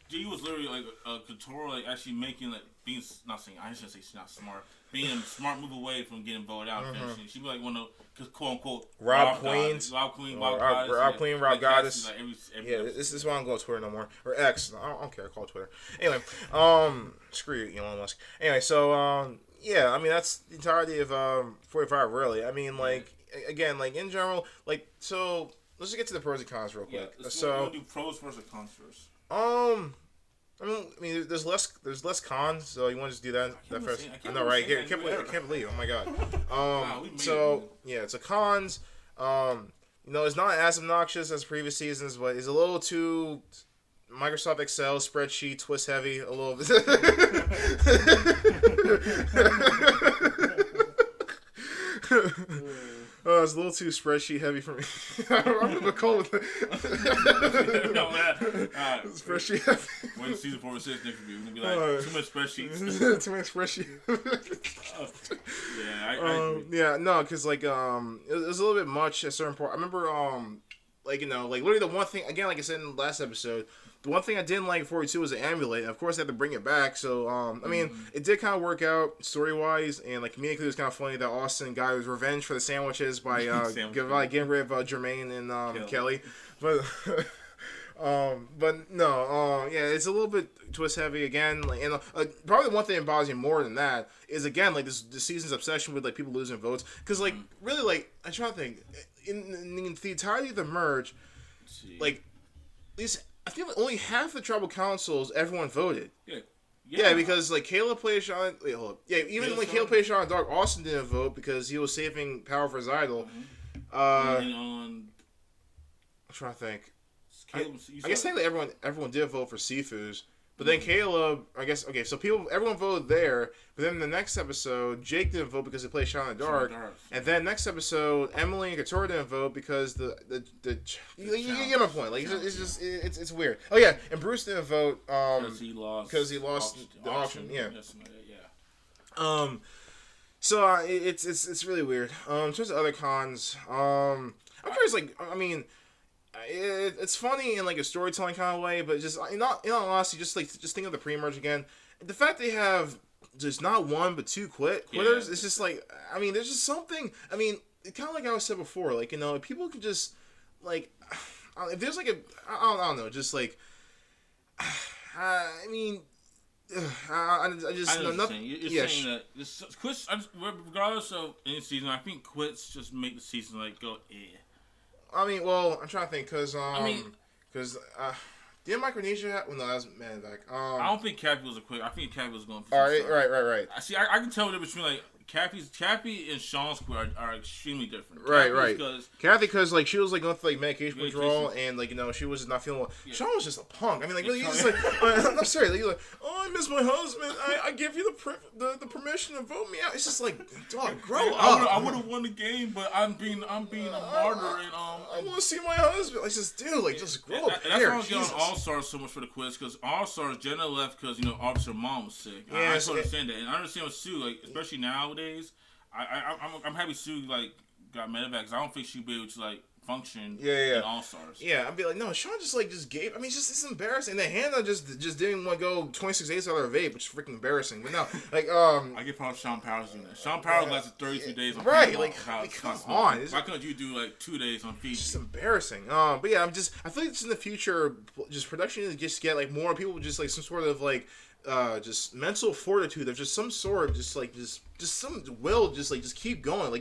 Dee was literally like Couture, like actually making being not saying I shouldn't say she's not smart. Being a smart move away from getting voted out. Mm-hmm. She'd be like one of those quote unquote Rob Queen, Rob Goddess. This is why I don't go to Twitter no more or X. I don't care. I call it Twitter. Anyway, screw you, Elon Musk. Anyway, so yeah, I mean that's the entirety of 45. Really, I mean again, in general, so let's just get to the pros and cons real quick. Yeah, so do pros versus cons first. I mean, there's less cons, so you want to just do that first? I know, right? I can't believe. Oh my god. Wow, it's a cons. It's not as obnoxious as previous seasons, but it's a little too Microsoft Excel spreadsheet twist heavy. A little bit. It's a little too spreadsheet heavy for me. I'm gonna call it. No, man. Spreadsheet heavy. When season 4 or 6 next week, we're gonna be like too much spreadsheets. Too much spreadsheet. Yeah, I agree. Yeah, no, because it was a little bit much at a certain point. I remember, literally the one thing again, like I said in the last episode. The one thing I didn't like 42 was the amulet. And of course, I had to bring it back. So, I mean, it did kind of work out story-wise. And, comedically, it was kind of funny that Austin got his revenge for the sandwiches by getting rid of Jermaine and Kelly. But, yeah, it's a little bit twist-heavy again. Probably one thing that bothers me more than that is, again, this season's obsession with, people losing votes. Because, really, I'm trying to think. In the entirety of the merge, at least... I feel only half the tribal councils everyone voted. Yeah, because Caleb played Sean. Wait, hold up. Yeah, even when Caleb played Sean Dark, Austin didn't vote because he was saving power for his idol. Mm-hmm. I'm trying to think. I guess technically everyone did vote for Sifu's, but then Caleb, I guess so everyone voted there, but then the next episode Jake didn't vote because he played Sean Dark, and then next episode Emily and Couture didn't vote because you get my point. It's weird. Oh yeah, and Bruce didn't vote because he lost the auction. Yeah. So it's really weird. In terms of other cons, I'm curious. It's funny in a storytelling kind of way, but just not honestly, just think of the pre-merge again. The fact they have just not one but two quitters, it's just there's just something. I mean, kind of like I said before, if people could just if there's I don't know, just I mean. I just know nothing. You're saying that this quits, regardless of any season, I think quits just make the season go I mean, well, I'm trying to think because didn't Micronesia have? Well, no, that was Man Back. I don't think Cappy was a quick. I think Cappy was going for. All right, right. I see. I can tell the difference between Cappy and Sean's quit are extremely different. Right. Kathy, because she was going through medication withdrawal and she was just not feeling well. Yeah. Sean was just a punk. I mean, really, he's just I'm sorry. He's oh, I miss my husband. I give you the permission to vote me out. It's just dog, grow up. I would have won the game, but I'm being a martyr and I want to see my husband. Just dude, just grow up. That's why I was getting All Stars so much for the quiz because All Stars Jenna left because Officer Mom was sick. Yeah, I understand that, and I understand with Sue, especially nowadays. I'm happy Sue got medevac because I don't think she'd be able to function in All Stars. Yeah, I'd be no, Sean just gave. I mean, it's embarrassing. And then Hannah just didn't want to go 26 days without her vape, which is freaking embarrassing. But no, I get proud of Sean Powers doing that. Sean Powers lasted 32 days on right. Come on. Why couldn't you do 2 days on Fiji? It's just embarrassing. But yeah, I feel just in the future, just production needs to just get more people, just some sort of just mental fortitude of just some sort, just some will, just keep going.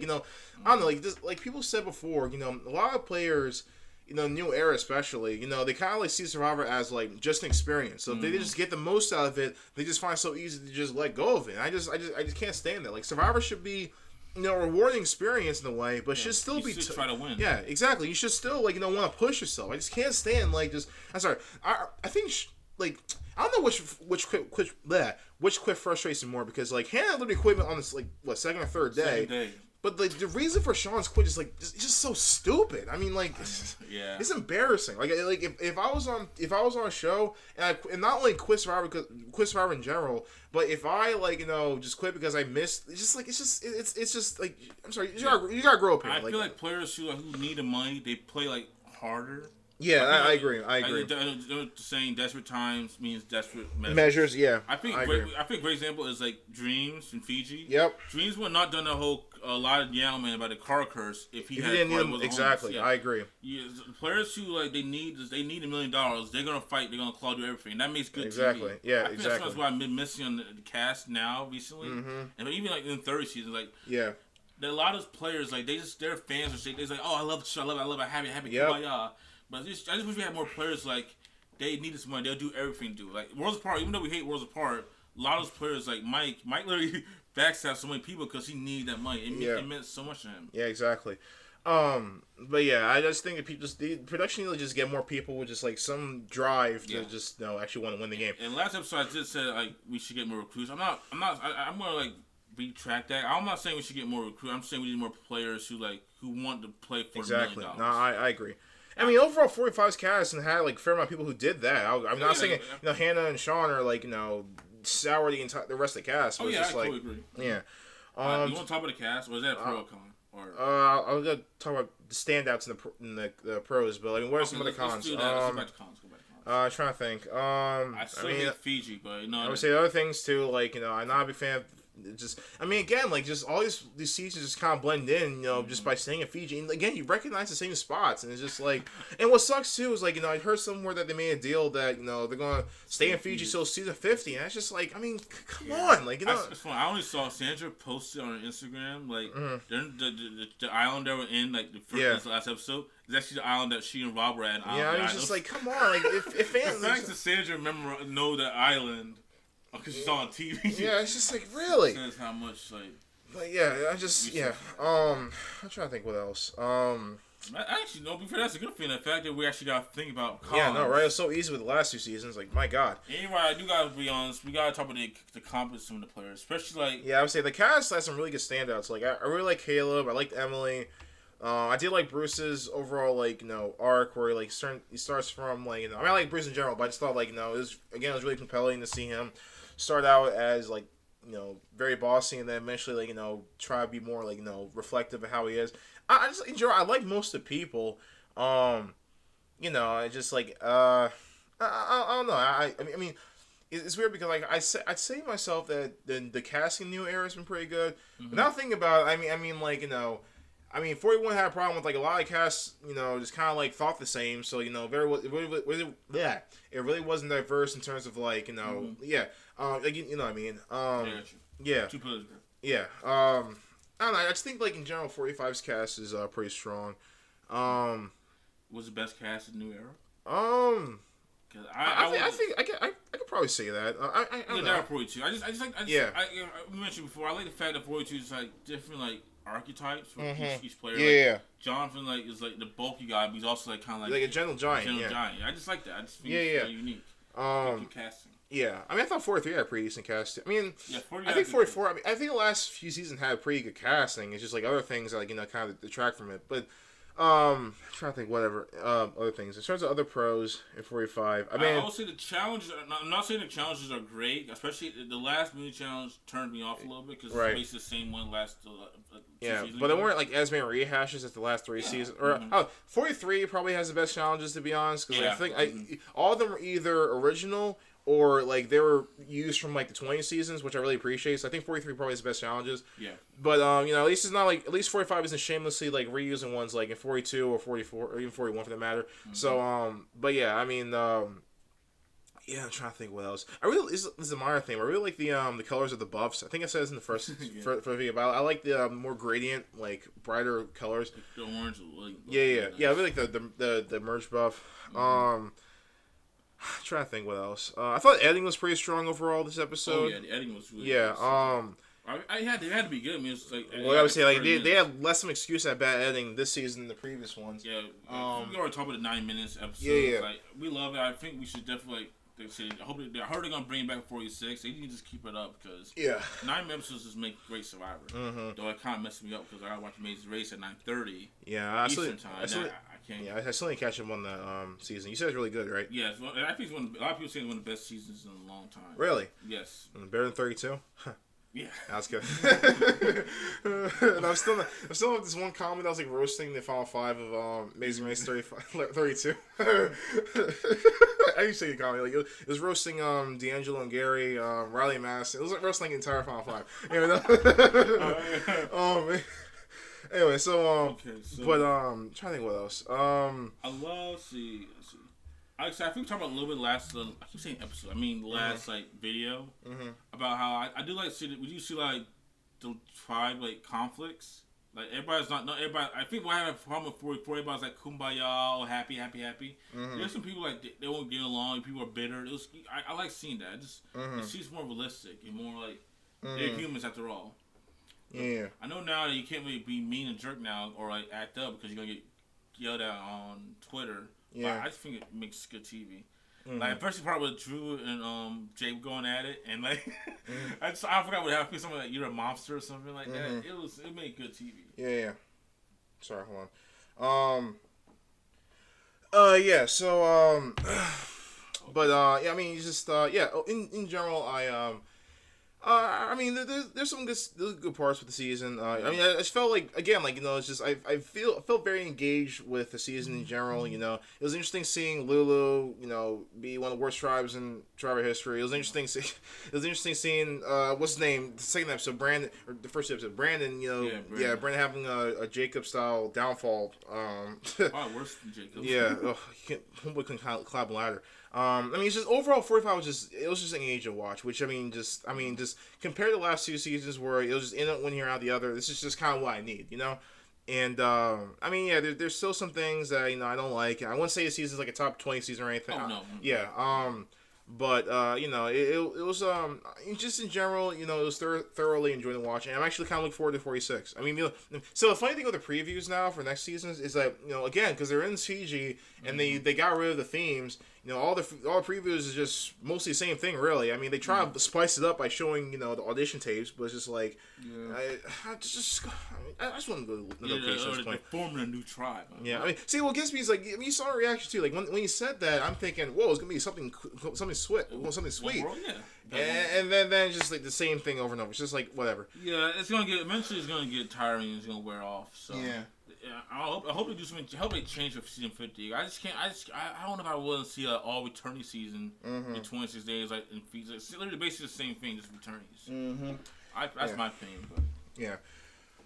I don't know, just people said before, a lot of players, new era especially, they kind of see Survivor as just an experience. So if they just get the most out of it, they just find it so easy to just let go of it. And I just can't stand that. Survivor should be, a rewarding experience in a way, but should still be try to win. Yeah, exactly. You should still want to push yourself. I just can't stand I'm sorry. I think I don't know which quit frustrates me more because Hannah literally quit on this second or third day. But like the reason for Sean's quit is like it's just so stupid. I mean, like, Yeah. it's embarrassing. Like if I was on a show and not only quit Survivor in general, but if I like just quit because I missed, it's just like I'm sorry, you gotta grow up here. I feel like players who need the money, they play like harder. Yeah, I agree. They're saying desperate times means desperate measures. Yeah, I think a great example is like Dreams in Fiji. Yb. Dreams would not done a lot of yelling about the car curse if he didn't need him. Exactly. Yeah. I agree. Yeah, players who like they need $1 million. They're gonna fight. They're gonna claw do everything. That makes good exactly. TV. Yeah, I think exactly. That's why I've been missing on the cast now recently, and even like in the third season, like a lot of players like their fans are saying they're like, oh, I love the show, I love it, happy, kumbaya. But I just wish we had more players like they needed some money. They'll do everything. Like Worlds Apart. Even though we hate Worlds Apart, a lot of those players like Mike literally backstabbed so many people because he needed that money. It meant so much to him. Yeah, exactly. But yeah, I just think that the production needs to just get more people with just like some drive to just actually want to win the game. And last episode, I just said like we should get more recruits. I'm gonna like retract that. I'm not saying we should get more recruits. I'm saying we need more players who want to play for $1 million. No, I agree. I mean, overall, 45's cast and had like a fair amount of people who did that. I'm not saying Hannah and Sean are like sour the rest of the cast. Oh yeah, I totally agree. Yeah. You want to talk about the cast, or is that a pro con? I'll go talk about the standouts in the pros, but I mean, what are some of the cons? Let's do that. Let's go back to cons. I'm trying to think. I still hate Fiji, but I would say other things too. Like I'm not a big fan of. Again, like just all these seasons just kind of blend in, just by staying in Fiji. And again, you recognize the same spots, and it's just like, and what sucks too is like I heard somewhere that they made a deal that they're gonna stay in Fiji till season 50, and that's just like, I mean, come on, like It's funny. I only saw Sandra posted on her Instagram like the island they were in, like the first last episode is actually the island that she and Rob were at. Yeah, I was just like, come on, like if fans, the fact that Sandra know that island. Because she's on TV. Yeah, it's just like, really? Says how much, like... But yeah, I'm trying to think what else. Actually, no, before that's a good thing. The fact that we actually got to think about cons. Yeah, no, right? It was so easy with the last 2 seasons. Like, my God. Anyway, I do got to be honest. We got to talk about the competence of some of the players. Especially, like... Yeah, I would say the cast has some really good standouts. Like, I really like Caleb. I liked Emily. I did like Bruce's overall, like, arc where, like, he starts from, like, I like Bruce in general, but I just thought, like, it was really compelling to see him start out as, like, very bossy, and then eventually, like, try to be more, like, reflective of how he is. I just enjoy. I like most of the people. I just like. I don't know. I mean, it's weird because like I'd say to myself that the casting new era has been pretty good. But now thinking about it, I mean, like 41 had a problem with like a lot of casts, just kind of like thought the same. So it really wasn't diverse in terms of like like, what I mean. Yeah. Yeah. I don't know. I just think like in general, 45's cast is pretty strong. Was the best cast in New Era? I think I could probably say that. I don't know. There are 42. I just like we mentioned before. I like the fact that 42 is like different like archetypes for each player. Yeah, like, Jonathan like is like the bulky guy, but he's also like kind of like a gentle giant. I just like that. I just think it's really unique. Casting. Yeah, I mean, I thought 43 had a pretty decent casting. I mean, I think 44. I think the last few seasons had pretty good casting. It's just like other things that, like kind of detract from it. But I'm trying to think other things in terms of other pros in 45. I mean, I will say the challenges. I'm not saying the challenges are great, especially the last mini challenge turned me off a little bit because it's basically the same one last. But they weren't like as many rehashes as the last 3 seasons. Or 43 probably has the best challenges, to be honest, because I think all of them are either original or like they were used from like the 20 seasons, which I really appreciate. So I think 43 probably has the best challenges. Yeah. But at least it's not like, at least 45 isn't shamelessly like reusing ones like in 42 or 44 or even 41 for that matter. So but yeah, I mean I'm trying to think what else. I really this is a minor thing. I really like the colors of the buffs. I think it says in the first for video, but I like the more gradient, like brighter colors. The orange. Yeah. I really like the merge buff. I'm trying to think what else. I thought editing was pretty strong overall this episode. Oh yeah, the editing was really good. They had to be good. I mean, it's like I would say like they had less of an excuse at bad editing this season than the previous ones. Yeah. We already talked about the 9 minutes episode. Yeah. Like we love it. I think we should definitely I heard they're gonna bring it back 46. They need to just keep it up because 9 episodes just make great Survivor. Though it kind of messed me up because I gotta watch Amazing Race at 9:30. Yeah, Eastern time. I can't. Yeah, I still need to catch up on that season. You said it's really good, right? Yeah, I think a lot of people say it's one of the best seasons in a long time. Really? Yes. Better than 32? Yeah, that's good. And I'm still with this one comment that was like roasting the final 5 of Amazing Race 32. I used to say the comment like it was roasting D'Angelo and Gary, Riley Mass. It was like roasting the entire final 5. Man. Anyway, so but trying to think what else. I love see. I think we talked about a little bit last. I keep saying episode. I mean last like video about how I do like see that. We do see like the tribe like conflicts. Like everybody's not everybody. I think we have a problem with 44. Everybody's like kumbaya, happy. There's some people like they won't get along. People are bitter. I like seeing that. It seems more realistic and more like they're humans after all. Yeah. I know now that you can't really be mean and jerk now or like act up because you're gonna get yelled at on Twitter. Yeah. I just think it makes good TV. Like first part with Drew and Jake going at it, and like I forgot what happened. Something like you're a monster or something like that. It made good TV. Yeah. Sorry, hold on. Yeah. So but yeah. I mean, just yeah. In general, I mean, there's some good parts with the season. I mean, I just felt like again, like it's just I felt very engaged with the season in general. It was interesting seeing Lulu, be one of the worst tribes in Survivor history. It was interesting seeing what's his name, the second episode, Brandon, or the first episode, Brandon. Brandon having a Jacob style downfall. Worse than Jacob. Yeah, homeboy couldn't climb a ladder. I mean, it's just overall 45 was just engaging to watch. Which just compared to the last 2 seasons where it was just in it one year out the other. This is just kind of what I need, And I mean, yeah, there's still some things that I don't like. I wouldn't say the season's like a top 20 season or anything. Oh no. Yeah. But it was just in general, it was thoroughly enjoying the watch, and I'm actually kind of looking forward to 46. I mean, so the funny thing with the previews now for next season is that again because they're in Fiji and they got rid of the themes. All the previews is just mostly the same thing, really. I mean, they try to spice it up by showing the audition tapes, but it's just like I just want to go to the location at this point. Forming a new tribe. Yeah, I mean, see, what gets me is like you saw a reaction too. Like when you said that, I'm thinking, whoa, it's gonna be something sweet. Well, yeah. And then just like the same thing over and over. It's just like whatever. Yeah, eventually it's gonna get tiring and it's gonna wear off. So yeah. I hope they do something. I hope they change for season 50. I don't know if I want to see an all returning season in 26 days like in Fiji. It's literally basically the same thing, just returnees. That's my opinion. But yeah.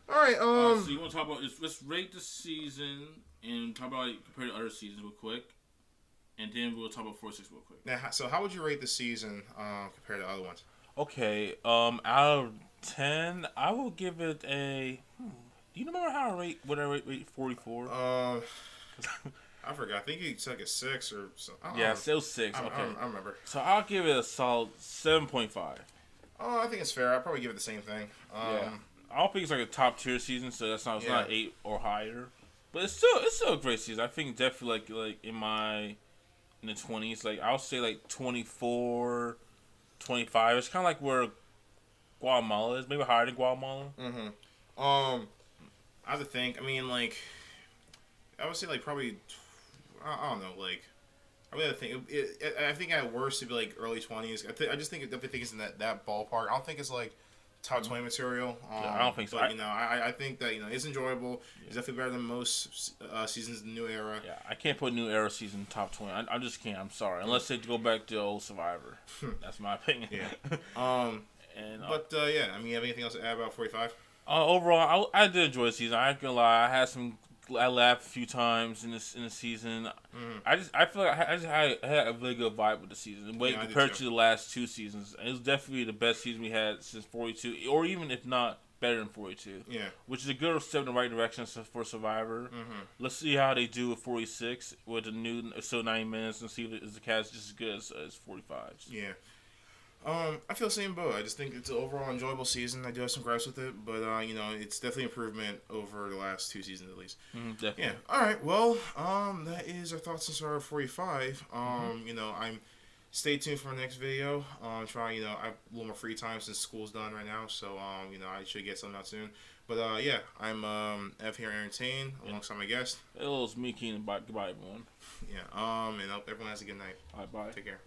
All right. So you want to talk about? Let's rate the season and talk about compared to other seasons real quick, and then we'll talk about 46 real quick. Now, so how would you rate the season compared to other ones? Okay. Out of 10, I will give it a. Do you remember how I rate 44? I forgot. I think it's like a 6 or something. Yeah, still 6. Okay. I remember. So I'll give it a solid 7.5. Oh, I think it's fair. I'll probably give it the same thing. Yeah. I don't think it's like a top tier season, so it's not 8 or higher. But it's still a great season. I think definitely like in the 20s. Like I'll say like 24, 25. It's kind of like where Guatemala is, maybe higher than Guatemala. I have to think. I mean, like, I would say, like, probably, I don't know, like, I really think, I think at worst it'd be, like, early 20s. I just think it's in that ballpark. I don't think it's, like, top 20 material. I don't think so. But, I think that, it's enjoyable. Yeah. It's definitely better than most seasons in the New Era. Yeah, I can't put New Era season top 20. I just can't. I'm sorry. Unless they go back to old Survivor. That's my opinion. Yeah. But, yeah, I mean, you have anything else to add about 45? Overall, I did enjoy the season. I ain't gonna lie. I laughed a few times in the season. I feel like I had a really good vibe with the season. Compared to the last 2 seasons, it was definitely the best season we had since 42, or even if not better than 42. Yeah, which is a good step in the right direction for Survivor. Let's see how they do with 46 with the new 90 minutes and see if the cast just as good as 45. Yeah. I feel the same boat. I just think it's an overall enjoyable season. I do have some gripes with it, but it's definitely improvement over the last 2 seasons at least. Definitely. Yeah. All right. Well, that is our thoughts on Survivor 45. I'm stay tuned for our next video. Trying, I have a little more free time since school's done right now, so I should get something out soon. But yeah, I'm Ev here, Entertain, alongside my guest. It was me, Keenan. Goodbye, everyone. Yeah. And I hope everyone has a good night. All right, bye. Take care.